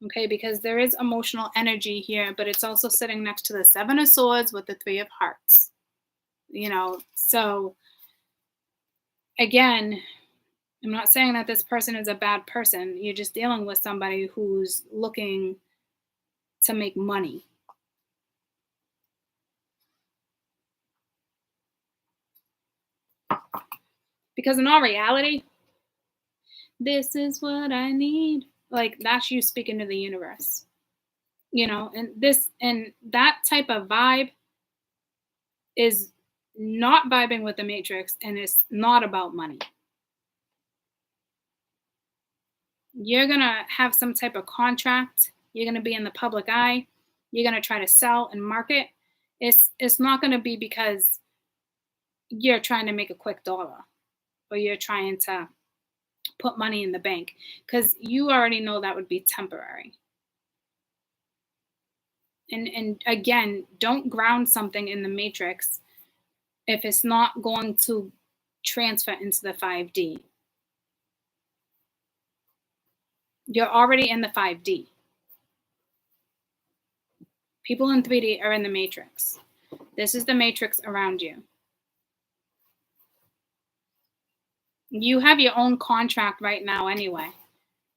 okay? Because there is emotional energy here, but it's also sitting next to the Seven of Swords with the Three of Hearts. So again, I'm not saying that this person is a bad person. You're just dealing with somebody who's looking to make money. Because in all reality, this is what I need. Like, that's you speaking to the universe. And that type of vibe is not vibing with the matrix, and it's not about money. You're going to have some type of contract. You're going to be in the public eye. You're going to try to sell and market. It's not going to be because you're trying to make a quick dollar or you're trying to put money in the bank, because you already know that would be temporary. And again, don't ground something in the matrix if it's not going to transfer into the 5D. You're already in the 5D. People in 3D are in the matrix. This is the matrix around you. You have your own contract right now anyway.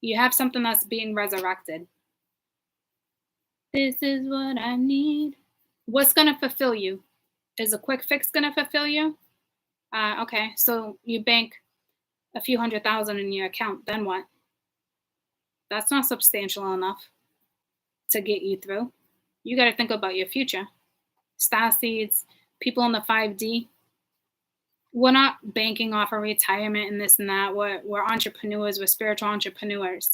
You have something that's being resurrected. This is what I need. What's going to fulfill you? Is a quick fix going to fulfill you? Okay, so you bank a few $100,000 in your account. Then what? That's not substantial enough to get you through. You got to think about your future. Star seeds, people in the 5D, we're not banking off a retirement and this and that. We're entrepreneurs. We're spiritual entrepreneurs.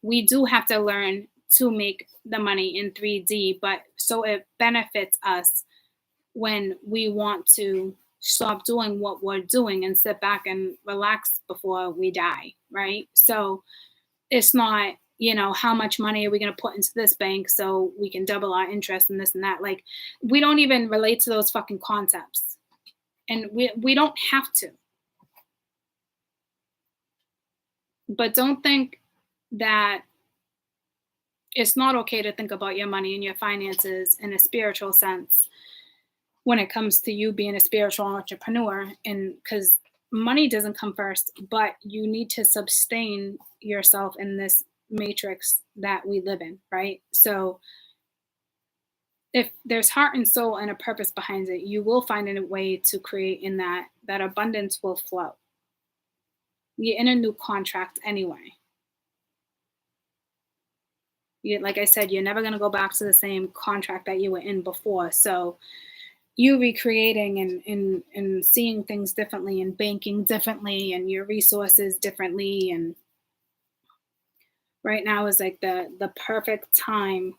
We do have to learn to make the money in 3D, but so it benefits us when we want to stop doing what we're doing and sit back and relax before we die, right? So it's not, how much money are we going to put into this bank so we can double our interest and this and that. Like, we don't even relate to those fucking concepts. And we don't have to. But don't think that it's not okay to think about your money and your finances in a spiritual sense when it comes to you being a spiritual entrepreneur. And because money doesn't come first, but you need to sustain yourself in this matrix that we live in, right? So if there's heart and soul and a purpose behind it, you will find a way to create in that abundance will flow. You're in a new contract anyway. Like I said, you're never going to go back to the same contract that you were in before. So you recreating and seeing things differently and banking differently and your resources differently. And right now is like the perfect time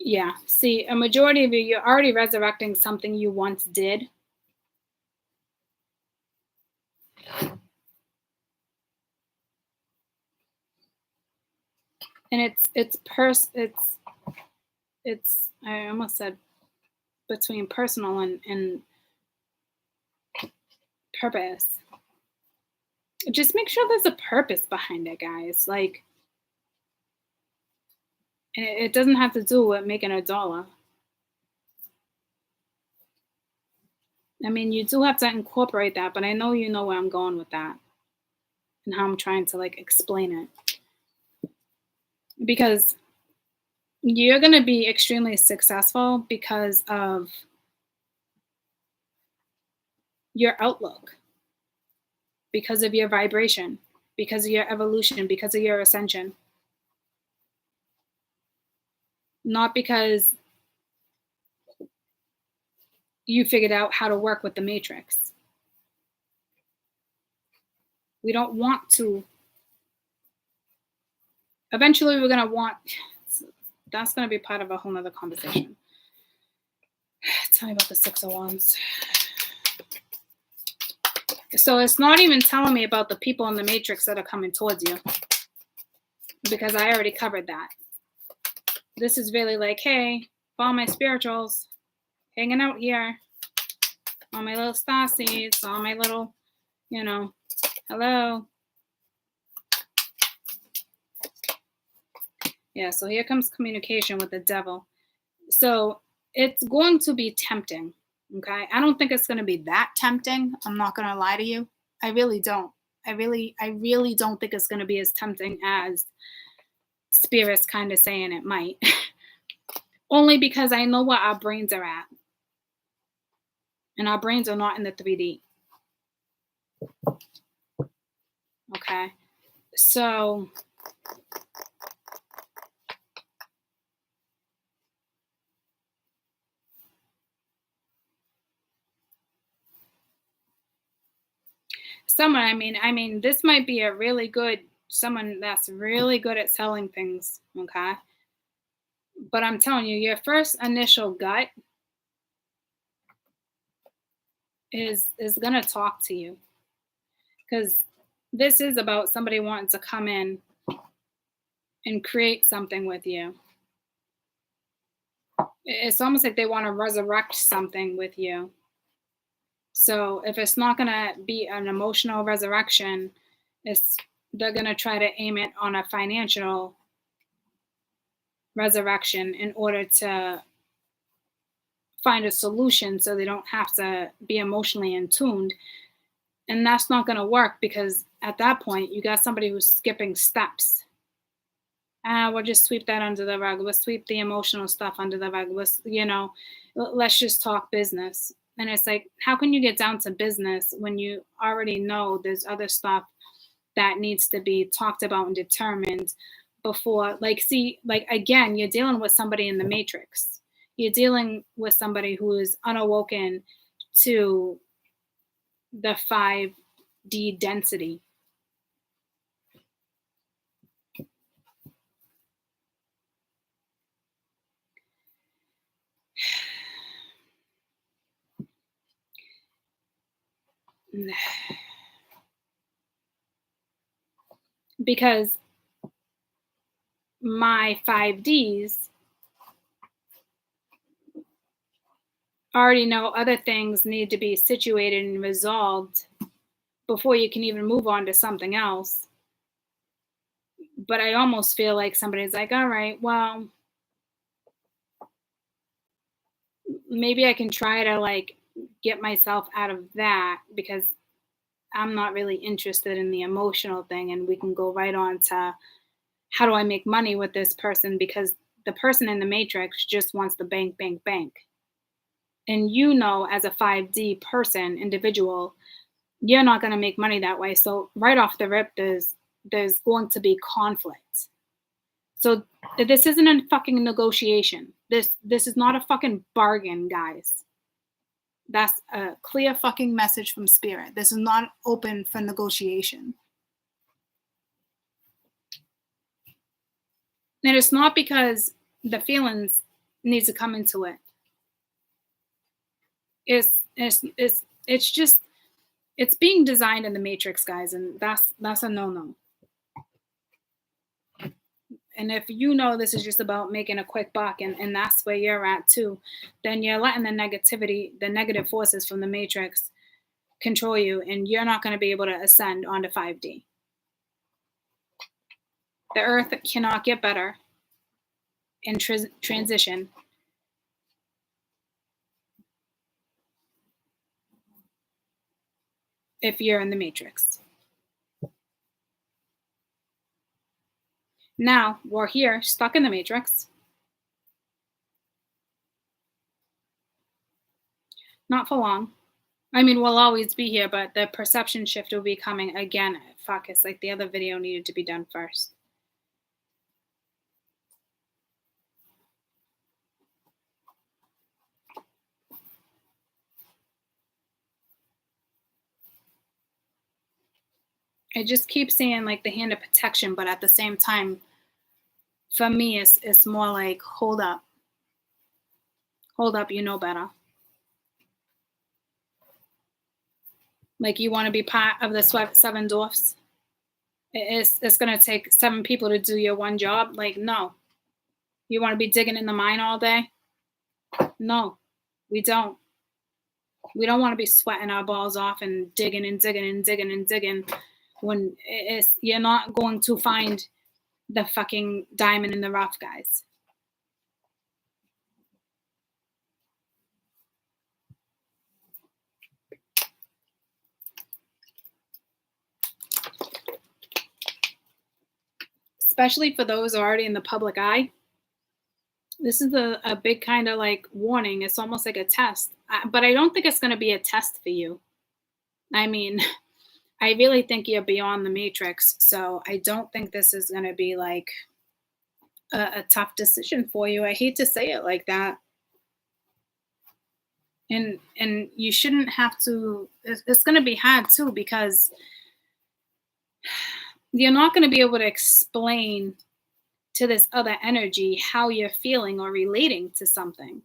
Yeah. See, a majority of you, you're already resurrecting something you once did. And it's I almost said between personal and purpose. Just make sure there's a purpose behind it, guys. Like, and it doesn't have to do with making a dollar. I mean, you do have to incorporate that, but I know you know where I'm going with that and how I'm trying to like explain it. Because you're going to be extremely successful because of your outlook, because of your vibration, because of your evolution, because of your ascension. Not because you figured out how to work with the matrix. We don't want to. Eventually, we're going to want. That's going to be part of a whole nother conversation. Tell me about the 6 of Wands. So it's not even telling me about the people in the matrix that are coming towards you, because I already covered that. This is really like, hey, all my spirituals hanging out here, all my little star seeds, all my little, hello. Yeah, so here comes communication with the devil. So it's going to be tempting, okay? I don't think it's going to be that tempting. I'm not going to lie to you. I really don't. I really don't think it's going to be as tempting as Spirit's kind of saying it might. Only because I know where our brains are at. And our brains are not in the 3D. Okay? So someone, I mean, this might be a really good, someone that's really good at selling things, okay? But I'm telling you, your first initial gut is going to talk to you, because this is about somebody wanting to come in and create something with you. It's almost like they want to resurrect something with you. So if it's not going to be an emotional resurrection, they're going to try to aim it on a financial resurrection in order to find a solution so they don't have to be emotionally in tuned. And that's not going to work, because at that point, you got somebody who's skipping steps. We'll just sweep that under the rug. We'll sweep the emotional stuff under the rug. Let's just talk business. And it's like, how can you get down to business when you already know there's other stuff that needs to be talked about and determined before? Again, you're dealing with somebody in the matrix. You're dealing with somebody who is unawoken to the 5D density. Because my 5Ds already know other things need to be situated and resolved before you can even move on to something else. But I almost feel like somebody's like, all right, well, maybe I can try to get myself out of that, because I'm not really interested in the emotional thing, and we can go right on to how do I make money with this person, because the person in the matrix just wants the bank, bank, bank. And as a 5D person, individual, you're not going to make money that way. So right off the rip, there's going to be conflict. So this isn't a fucking negotiation. This is not a fucking bargain, guys. That's a clear fucking message from Spirit. This is not open for negotiation. And it's not because the feelings need to come into it. It's just, it's being designed in the matrix, guys, and that's a no-no. And if this is just about making a quick buck, and that's where you're at too, then you're letting the negativity, the negative forces from the matrix control you, and you're not going to be able to ascend onto 5D. The earth cannot get better in transition if you're in the matrix. Now we're here, stuck in the matrix. Not for long. I mean, we'll always be here, but the perception shift will be coming again. Fuck, it's like the other video needed to be done first. I just keep seeing the hand of protection, but at the same time, for me, it's more like, hold up, you know better. Like you want to be part of the seven dwarfs? It's going to take 7 people to do your one job? Like, no. You want to be digging in the mine all day? No, we don't. We don't want to be sweating our balls off and digging and digging and digging and digging when you're not going to find the fucking diamond in the rough, guys. Especially for those already in the public eye. This is a big kind of like warning. It's almost like a test. But I don't think it's going to be a test for you. I mean, I really think you're beyond the matrix. So I don't think this is going to be like a tough decision for you. I hate to say it like that. And you shouldn't have to, it's going to be hard too, because you're not going to be able to explain to this other energy how you're feeling or relating to something.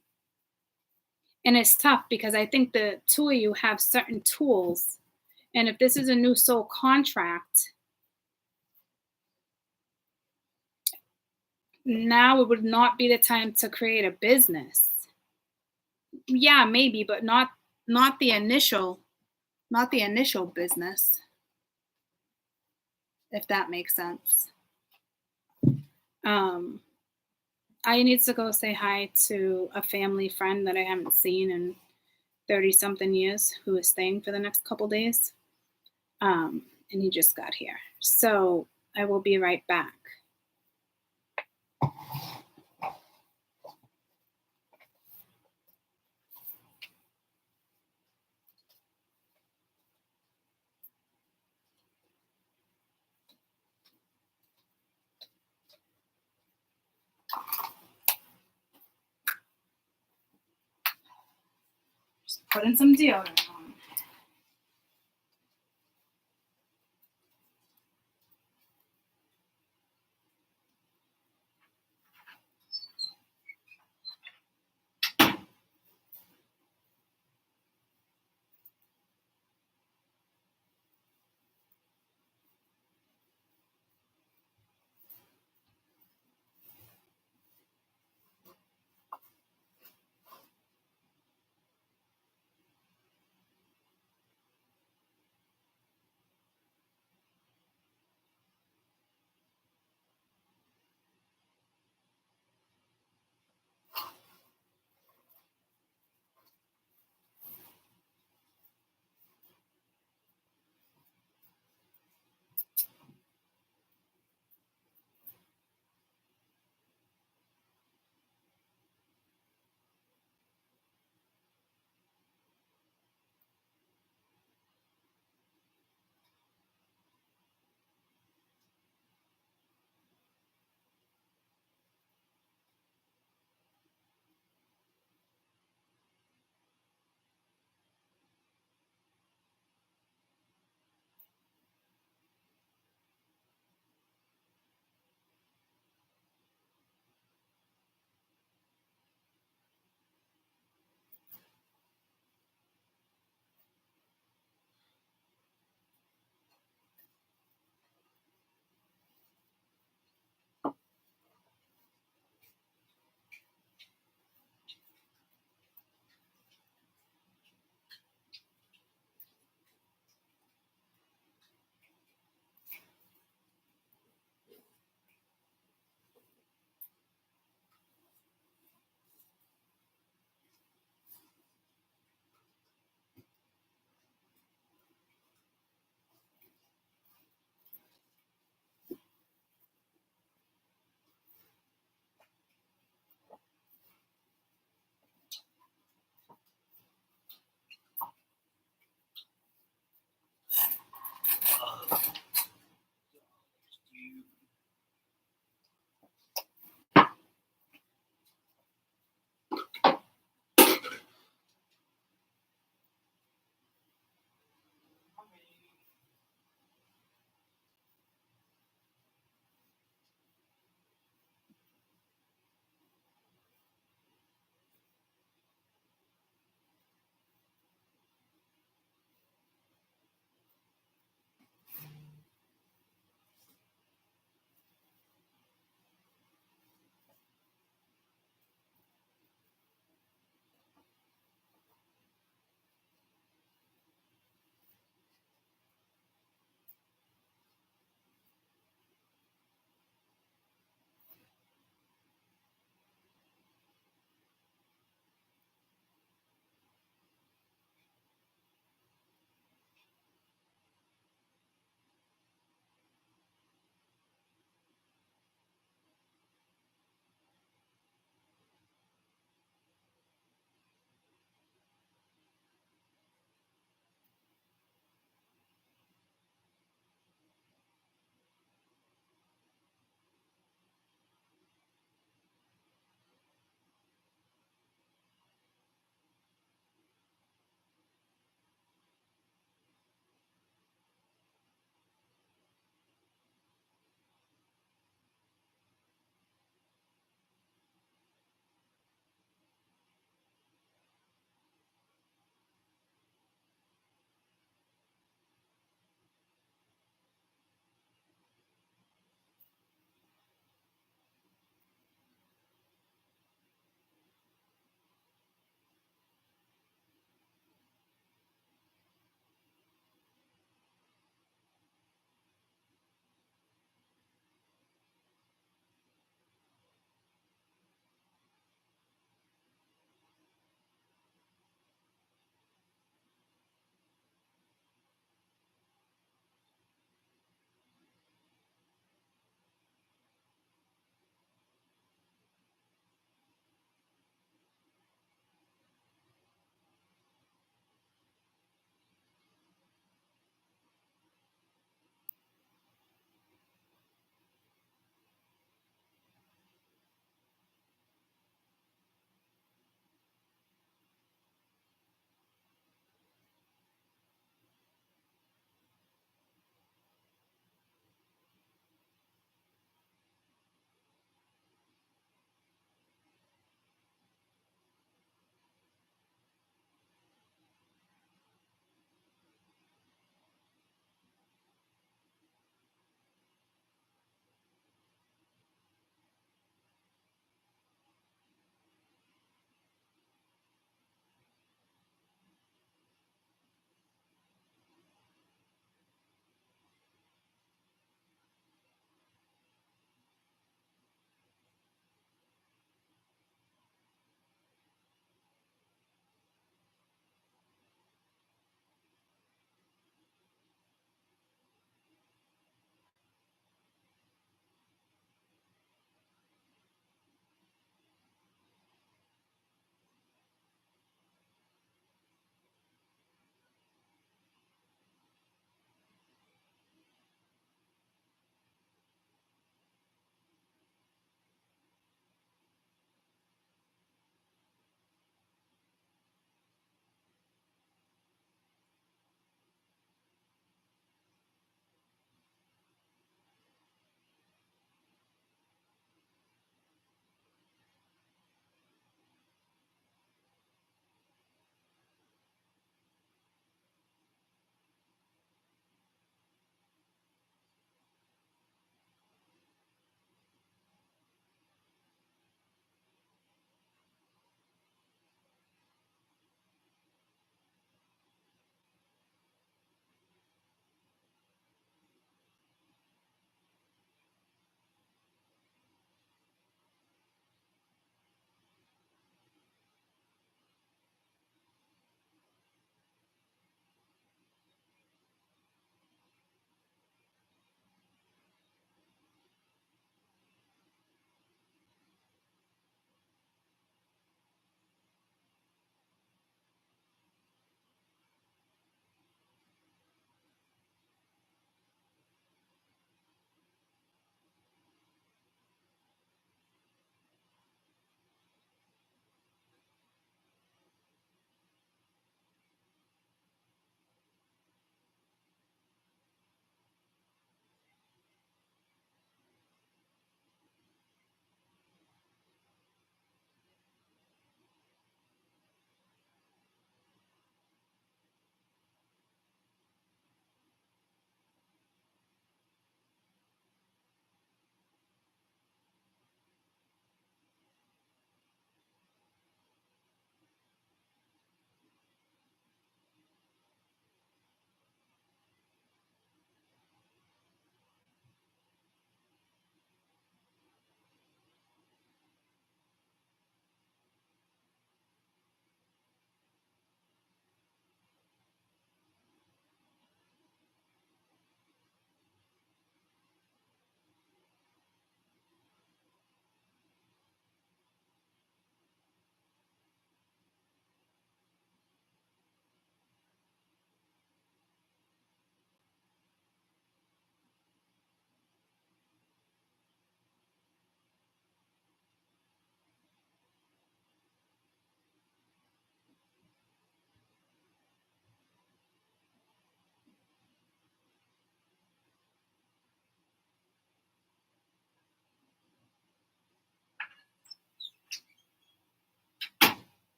And it's tough because I think the two of you have certain tools. And if this is a new soul contract, now it would not be the time to create a business. Yeah, maybe, but not the initial business, if that makes sense. I need to go say hi to a family friend that I haven't seen in 30 something years who is staying for the next couple days. And he just got here. So I will be right back. Just putting some deodorant on.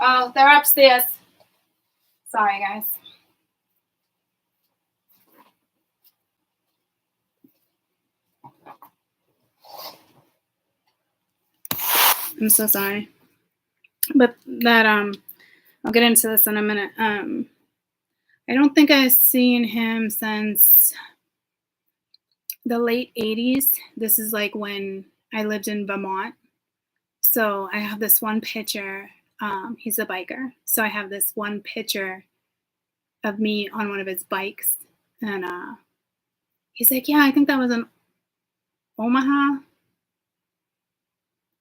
Oh, they're upstairs. Sorry, guys. I'm so sorry. But that I'll get into this in a minute. I don't think I've seen him since the late 80s. This is like when I lived in Vermont. So I have this one picture. He's a biker. So I have this one picture of me on one of his bikes. And he's like, yeah, I think that was an Omaha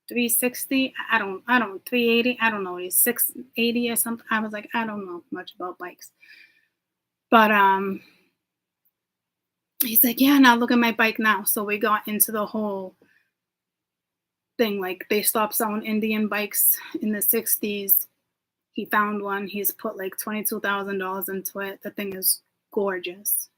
360. I don't, 380. I don't know. He's 680 or something. I was like, I don't know much about bikes. But he's like, yeah, now look at my bike now. So we got into the whole thing. Like they stopped selling Indian bikes in the 60s. He found one. He's put like $22,000 into it. The thing is gorgeous.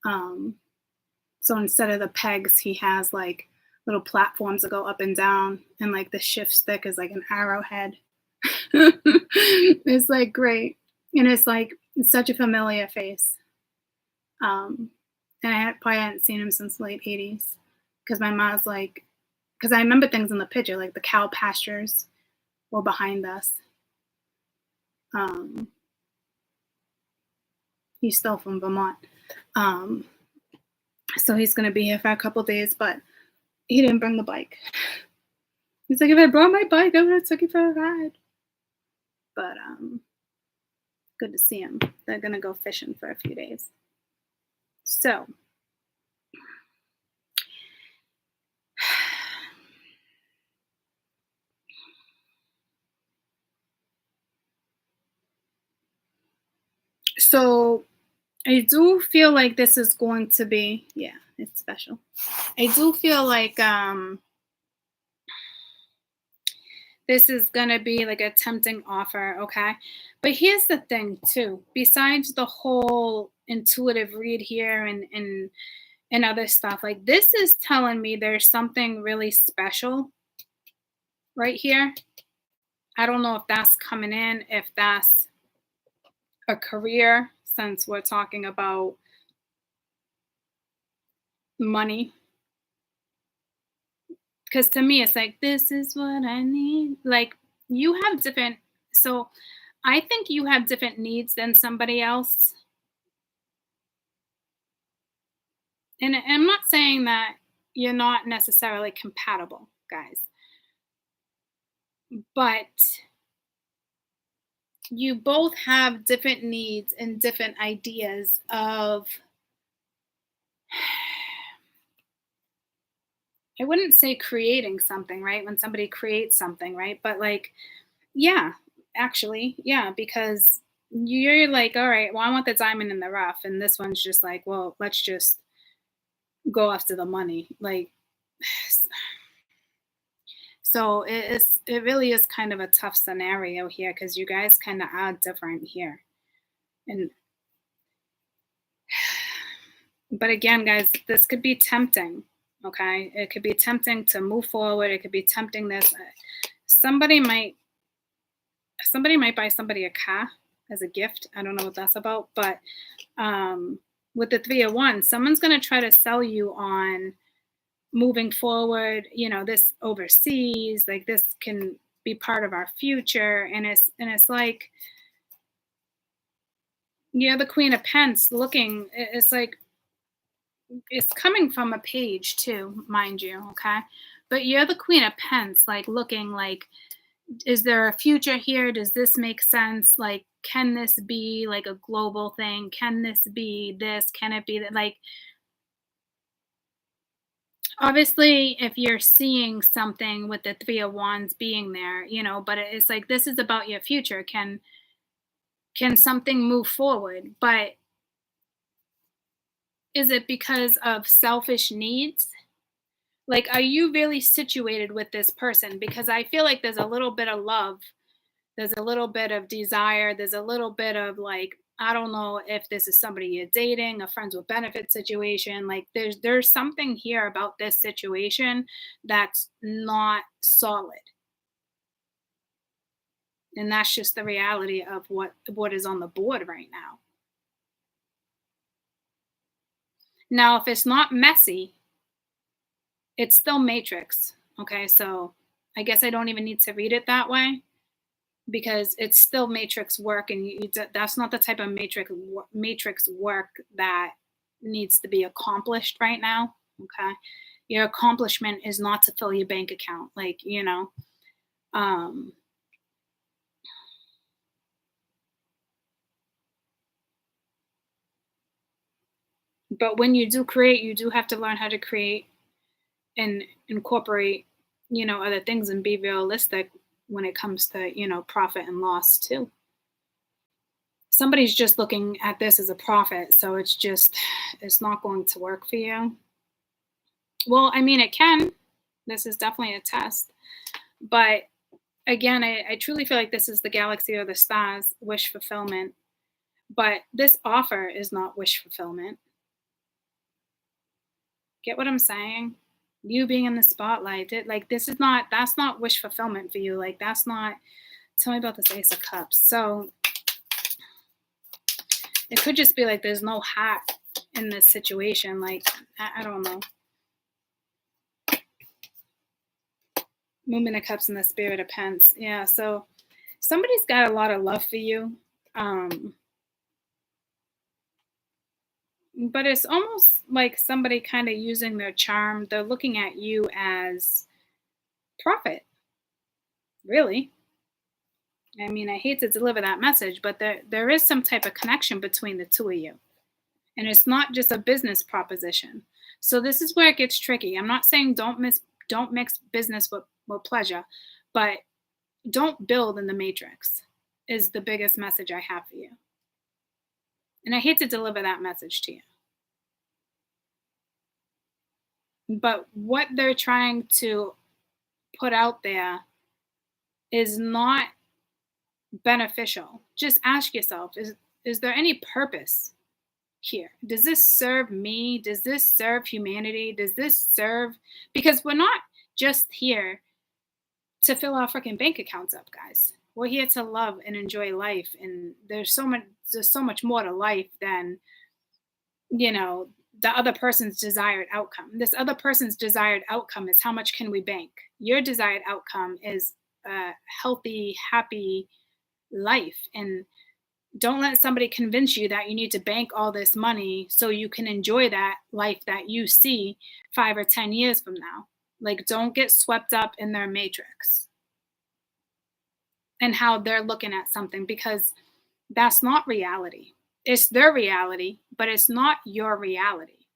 So instead of the pegs, he has like little platforms that go up and down, and like the shift stick is like an arrowhead. It's like great, and it's like it's such a familiar face. And probably hadn't seen him since the late 80s because my mom's like, because I remember things in the picture, like the cow pastures were behind us. He's still from Vermont. So he's going to be here for a couple days, but he didn't bring the bike. He's like, if I brought my bike, I would have took you for a ride. But good to see him. They're going to go fishing for a few days. So I do feel like this is going to be, yeah, it's special. I do feel like this is going to be like a tempting offer, okay? But here's the thing too. Besides the whole intuitive read here and other stuff, like this is telling me there's something really special right here. I don't know if that's coming in, if that's a career, since we're talking about money. Because to me, it's like, this is what I need. Like, you have different, so I think you have different needs than somebody else. And I'm not saying that you're not necessarily compatible, guys, but you both have different needs and different ideas of, I wouldn't say creating something, right? When somebody creates something, right? But like, yeah, actually, yeah, because you're like, all right, well, I want the diamond in the rough. And this one's just like, well, let's just go after the money. Like, so it really is kind of a tough scenario here because you guys kind of are different here. And but again, guys, this could be tempting. Okay, it could be tempting to move forward. It could be tempting this. Somebody might buy somebody a car as a gift. I don't know what that's about, but with the 301, someone's going to try to sell you on moving forward, you know, this overseas, like this can be part of our future. And it's like, you're the Queen of Pence looking, it's like, it's coming from a page too, mind you, okay? But you're the Queen of Pence, like looking like, is there a future here? Does this make sense? Like, can this be like a global thing? Can this be this? Can it be that? Like, obviously, if you're seeing something with the Three of Wands being there, you know, but it's like this is about your future. Can something move forward? But is it because of selfish needs? Like, are you really situated with this person? Because I feel like there's a little bit of love, there's a little bit of desire, there's a little bit of like, I don't know if this is somebody you're dating, a friends with benefits situation. Like there's something here about this situation that's not solid. And that's just the reality of what is on the board right now. Now, if it's not messy, it's still matrix. Okay, so I guess I don't even need to read it that way because it's still matrix work, and that's not the type of matrix work that needs to be accomplished right now. Okay, your accomplishment is not to fill your bank account, like um, but when you do create, you do have to learn how to create and incorporate, other things and be realistic when it comes to, profit and loss too. Somebody's just looking at this as a profit, so it's not going to work for you. Well, I mean, it can. This is definitely a test. But again, I truly feel like this is the galaxy or the stars wish fulfillment. But this offer is not wish fulfillment. Get what I'm saying? You being in the spotlight, that's not wish fulfillment for you. Like, that's not, tell me about this Ace of Cups. So it could just be like there's no hat in this situation. Like, I don't know. Movement of Cups and the Spirit of Pence. Yeah, so somebody's got a lot of love for you. But it's almost like somebody kind of using their charm. They're looking at you as profit. Really. I mean, I hate to deliver that message, but there is some type of connection between the two of you. And it's not just a business proposition. So this is where it gets tricky. I'm not saying don't mix business with pleasure, but don't build in the matrix is the biggest message I have for you. And I hate to deliver that message to you. But what they're trying to put out there is not beneficial. Just ask yourself, is there any purpose here? Does this serve me? Does this serve humanity? Does this serve, because we're not just here to fill our freaking bank accounts up, guys. We're here to love and enjoy life. And there's so much more to life than, the other person's desired outcome. This other person's desired outcome is how much can we bank? Your desired outcome is a healthy, happy life. And don't let somebody convince you that you need to bank all this money so you can enjoy that life that you see 5 or 10 years from now. Like, don't get swept up in their matrix and how they're looking at something, because that's not reality. It's their reality, but it's not your reality.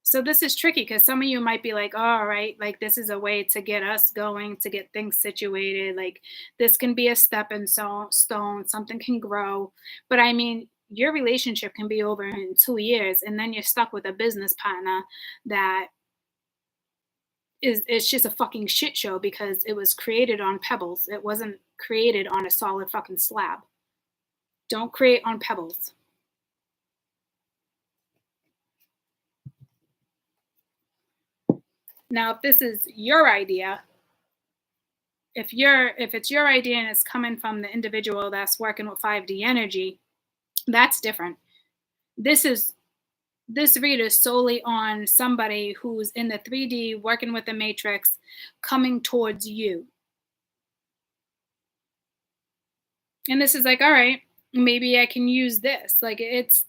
So this is tricky because some of you might be like, oh, all right, like this is a way to get us going, to get things situated. Like, this can be a stepping stone, something can grow. But I mean, your relationship can be over in 2 years, and then you're stuck with a business partner that it's just a fucking shit show because it was created on pebbles. It wasn't created on a solid fucking slab. Don't create on pebbles. Now, if this is your idea, if it's your idea and it's coming from the individual that's working with 5D energy, that's different. This read is solely on somebody who's in the 3D working with the matrix coming towards you. And this is like, all right, maybe I can use this. Like, this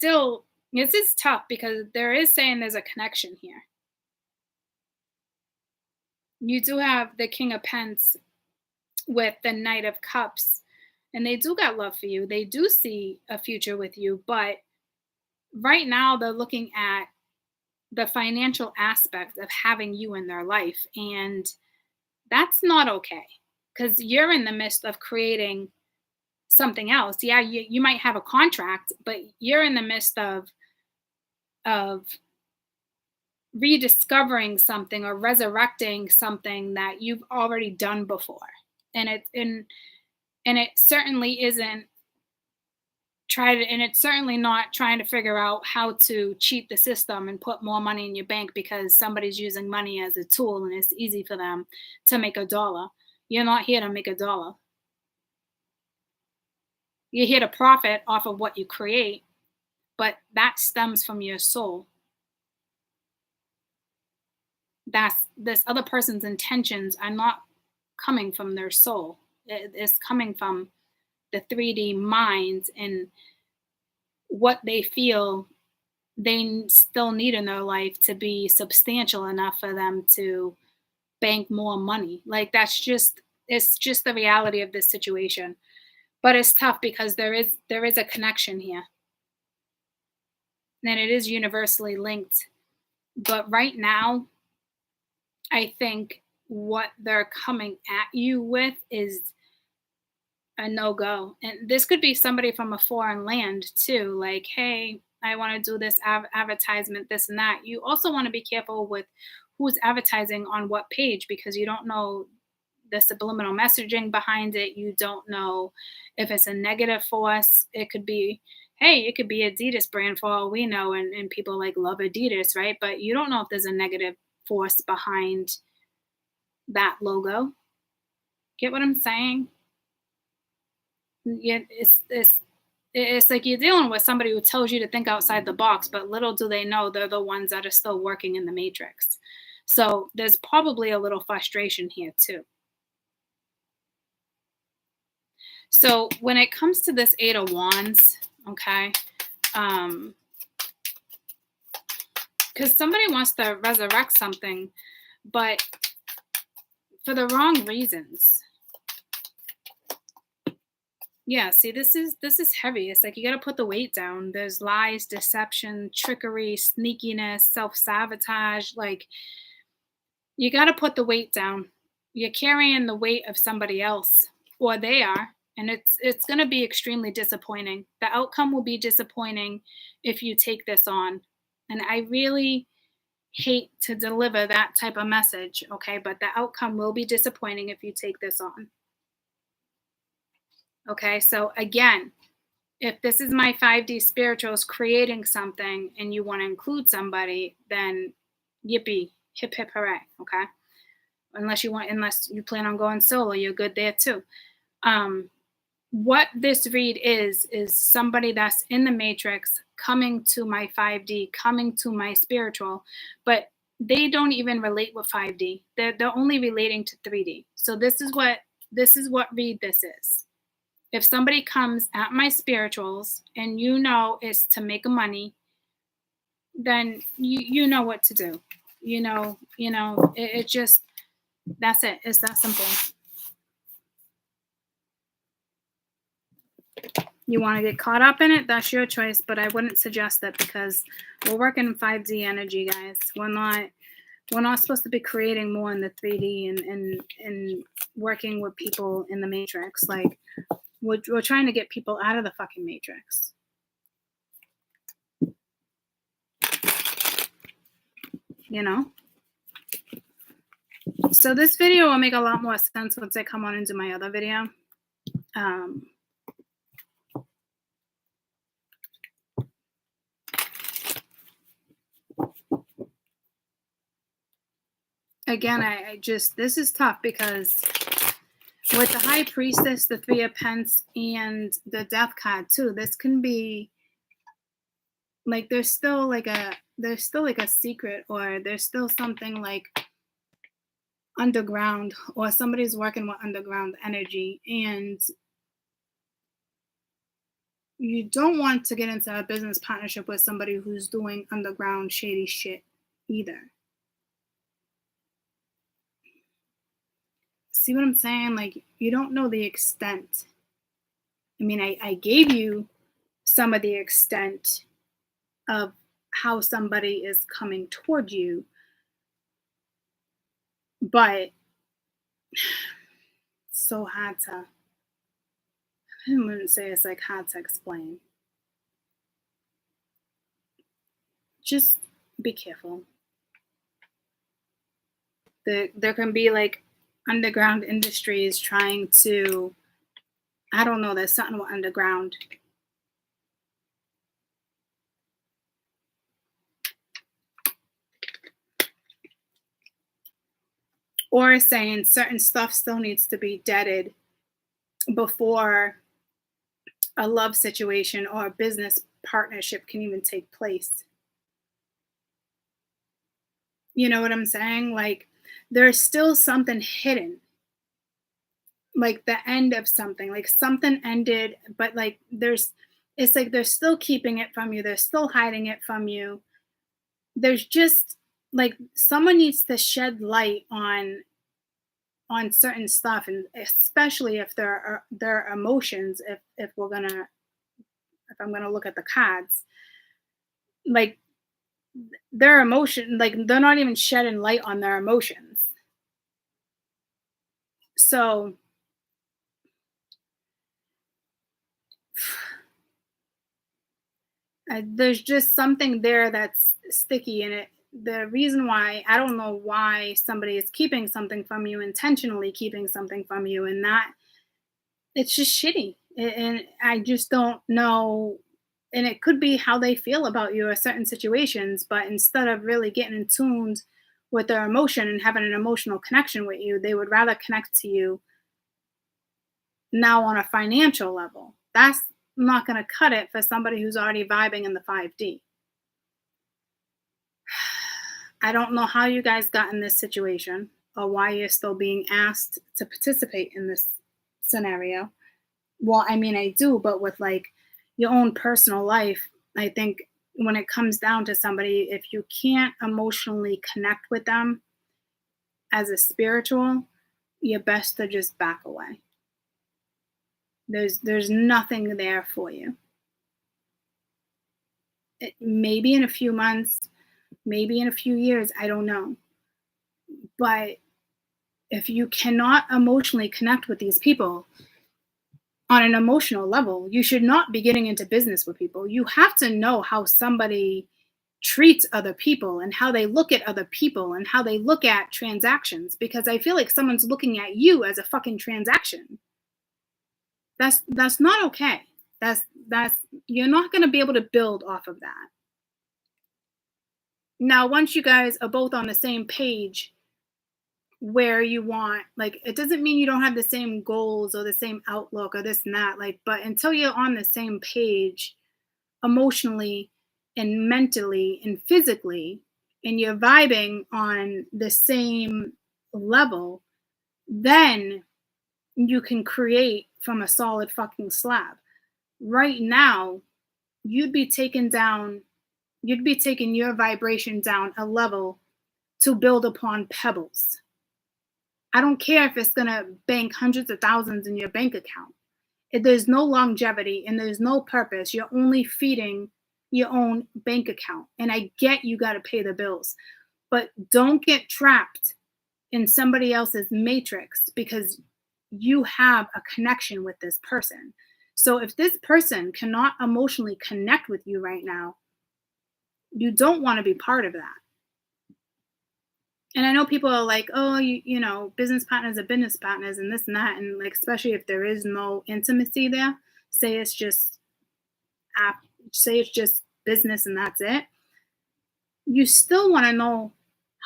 is tough because there is saying there's a connection here. You do have the King of Pence with the Knight of Cups, and they do got love for you. They do see a future with you, but right now they're looking at the financial aspect of having you in their life, and that's not okay because you're in the midst of creating something else. Yeah, you might have a contract, but you're in the midst of rediscovering something or resurrecting something that you've already done before. And it certainly isn't and it's certainly not trying to figure out how to cheat the system and put more money in your bank because somebody's using money as a tool and it's easy for them to make $1. You're not here to make $1. You're here to profit off of what you create, but that stems from your soul. This other person's intentions are not coming from their soul. It's coming from the 3D minds and what they feel they still need in their life to be substantial enough for them to bank more money. Like it's just the reality of this situation. But it's tough because there is a connection here. And it is universally linked. But right now, I think what they're coming at you with is a no-go. And this could be somebody from a foreign land too. Like, hey, I want to do this advertisement, this and that. You also want to be careful with who's advertising on what page, because you don't know the subliminal messaging behind it. You don't know if it's a negative force. It could be, hey, it could be Adidas brand for all we know, and people like love Adidas, right? But you don't know if there's a negative force behind that logo. Get what I'm saying? Yeah, it's like you're dealing with somebody who tells you to think outside the box, but little do they know they're the ones that are still working in the matrix. So there's probably a little frustration here too. So when it comes to this 8 of Wands, okay, because somebody wants to resurrect something, but for the wrong reasons. Yeah, see, this is heavy. It's like you got to put the weight down. There's lies, deception, trickery, sneakiness, self-sabotage. Like, you got to put the weight down. You're carrying the weight of somebody else, or they are, and it's going to be extremely disappointing. The outcome will be disappointing if you take this on. And I really hate to deliver that type of message, okay? But the outcome will be disappointing if you take this on. Okay, so again, if this is my 5D spirituals creating something and you want to include somebody, then yippee, hip hip hooray, okay? Unless you plan on going solo, you're good there too. What this read is somebody that's in the matrix coming to my 5D, coming to my spiritual, but they don't even relate with 5D. They're only relating to 3D. So this is what read this is. If somebody comes at my spirituals and you know it's to make money, then you know what to do. It just, that's it. It's that simple. You want to get caught up in it, that's your choice, but I wouldn't suggest it because we're working in 5D energy, guys. We're not supposed to be creating more in the 3D and working with people in the matrix. Like, we're trying to get people out of the fucking matrix. So this video will make a lot more sense once I come on and do my other video. Again, I just, this is tough because with the High Priestess, the 3 of Pentacles, and the Death card too, this can be like there's still like a secret, or there's still something like underground, or somebody's working with underground energy, and you don't want to get into a business partnership with somebody who's doing underground shady shit either. See what I'm saying? Like, you don't know the extent. I mean, I gave you some of the extent of how somebody is coming toward you, but it's so hard to, I wouldn't say it's like hard to explain. Just be careful. There can be like underground industries trying to, I don't know, there's something with underground. Or saying certain stuff still needs to be deaded before a love situation or a business partnership can even take place. You know what I'm saying? Like, there's still something hidden, like the end of something, like something ended, but like it's like they're still keeping it from you, they're still hiding it from you. There's just like someone needs to shed light on certain stuff, and especially if there are their emotions, if I'm gonna look at the cards, like their emotion, like they're not even shedding light on their emotions. So there's just something there that's sticky in it. The reason why, I don't know why somebody is keeping something from you, intentionally keeping something from you, and that it's just shitty. And I just don't know. And it could be how they feel about you or certain situations, but instead of really getting in tuned with their emotion and having an emotional connection with you, they would rather connect to you now on a financial level. That's not going to cut it for somebody who's already vibing in the 5D. I don't know how you guys got in this situation or why you're still being asked to participate in this scenario. Well, I mean, I do, but with like your own personal life, I think when it comes down to somebody, if you can't emotionally connect with them as a spiritual, you're best to just back away. There's nothing there for you. Maybe in a few months, maybe in a few years, I don't know. But if you cannot emotionally connect with these people on an emotional level, you should not be getting into business with people. You have to know how somebody treats other people and how they look at other people and how they look at transactions, because I feel like someone's looking at you as a fucking transaction. That's not okay. That's you're not going to be able to build off of that. Now, once you guys are both on the same page where you want, like, it doesn't mean you don't have the same goals or the same outlook or this and that, like, but until you're on the same page emotionally and mentally and physically, and you're vibing on the same level, then you can create from a solid fucking slab. Right now, you'd be taking your vibration down a level to build upon pebbles. I don't care if it's going to bank hundreds of thousands in your bank account. If there's no longevity and there's no purpose, you're only feeding your own bank account. And I get you got to pay the bills, but don't get trapped in somebody else's matrix because you have a connection with this person. So if this person cannot emotionally connect with you right now, you don't want to be part of that. And I know people are like, oh, you know, business partners are business partners and this and that. And like, especially if there is no intimacy there, say it's just business and that's it. You still want to know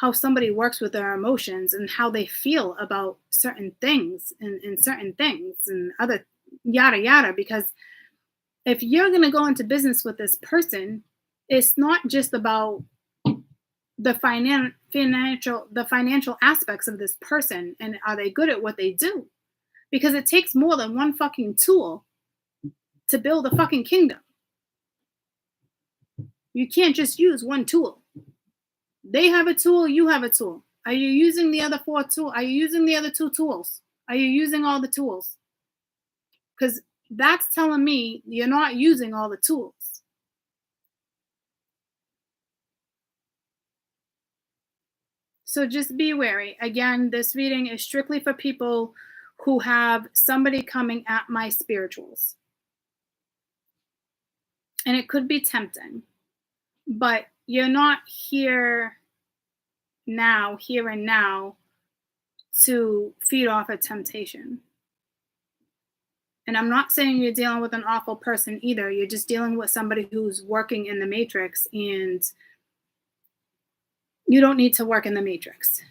how somebody works with their emotions and how they feel about certain things and certain things and other yada yada. Because if you're going to go into business with this person, it's not just about the financial aspects of this person and are they good at what they do, because it takes more than one fucking tool to build a fucking kingdom. You can't just use one tool. They have a tool, you have a tool. Are you using the other four tools? Are you using the other two tools? Are you using all the tools? Because that's telling me you're not using all the tools. So just be wary. Again, this reading is strictly for people who have somebody coming at my spirituals. And it could be tempting, but you're not here and now, to feed off a temptation. And I'm not saying you're dealing with an awful person either. You're just dealing with somebody who's working in the matrix, and you don't need to work in the matrix.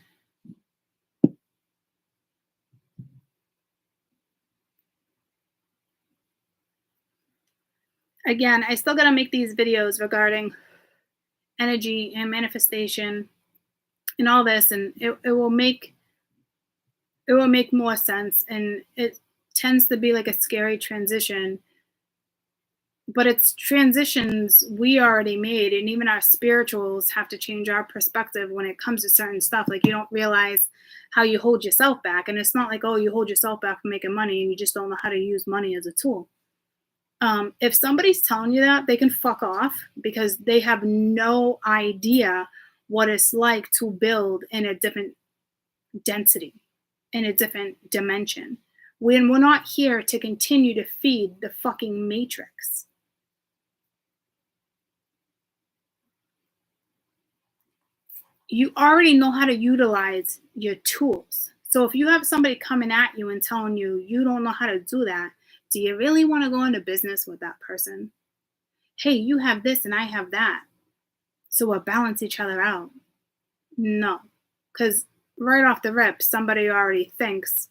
again, I still got to make these videos regarding energy and manifestation and all this, and it will make more sense. And it tends to be like a scary transition, but it's transitions we already made, and even our spirituals have to change our perspective when it comes to certain stuff. Like, you don't realize how you hold yourself back, and it's not like, oh, you hold yourself back from making money and you just don't know how to use money as a tool. If somebody's telling you that, they can fuck off, because they have no idea what it's like to build in a different density, in a different dimension. When we're not here to continue to feed the fucking matrix. You already know how to utilize your tools. So if you have somebody coming at you and telling you you don't know how to do that, do you really want to go into business with that person? Hey, you have this and I have that, so we'll balance each other out. No, because right off the rip, somebody already thinks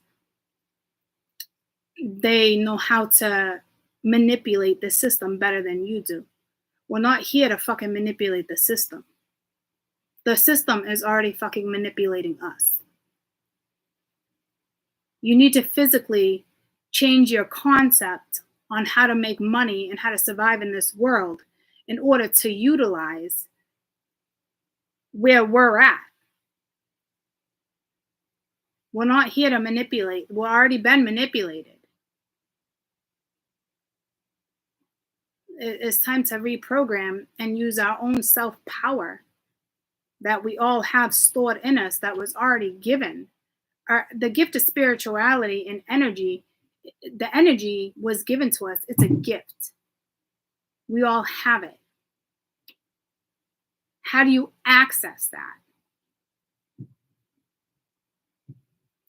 they know how to manipulate the system better than you do. We're not here to fucking manipulate the system. The system is already fucking manipulating us. You need to physically change your concept on how to make money and how to survive in this world in order to utilize where we're at. We're not here to manipulate. We've already been manipulated. It's time to reprogram and use our own self-power that we all have stored in us, that was already given. The gift of spirituality and energy, the energy was given to us. It's a gift. We all have it. How do you access that?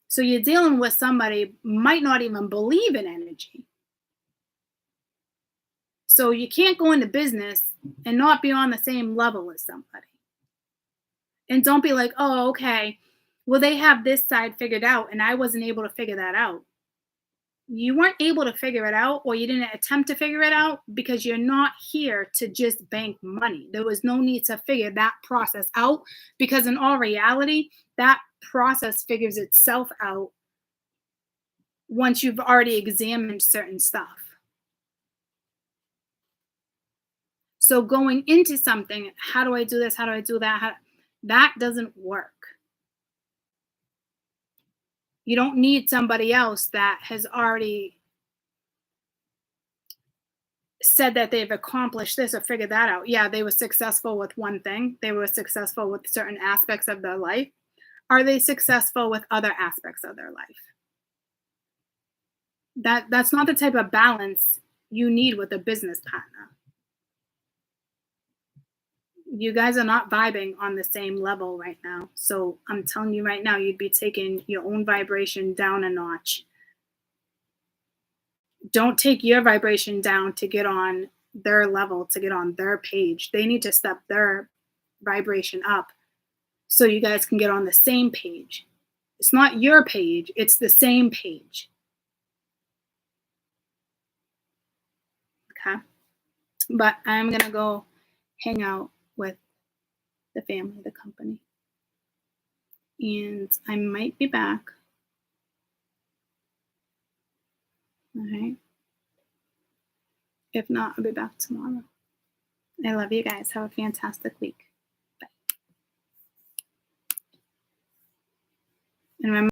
So you're dealing with somebody might not even believe in energy. So you can't go into business and not be on the same level as somebody. And don't be like, oh, okay, well, they have this side figured out and I wasn't able to figure that out. You weren't able to figure it out, or you didn't attempt to figure it out, because you're not here to just bank money. There was no need to figure that process out, because in all reality, that process figures itself out once you've already examined certain stuff. So going into something, how do I do this? How do I do that? That doesn't work. You don't need somebody else that has already said that they've accomplished this or figured that out. Yeah, they were successful with one thing. They were successful with certain aspects of their life. Are they successful with other aspects of their life? That's not the type of balance you need with a business partner. You guys are not vibing on the same level right now. So I'm telling you right now, you'd be taking your own vibration down a notch. Don't take your vibration down to get on their level, to get on their page. They need to step their vibration up so you guys can get on the same page. It's not your page, it's the same page. Okay? But I'm going to go hang out with the family, the company. And I might be back. All right. If not, I'll be back tomorrow. I love you guys. Have a fantastic week.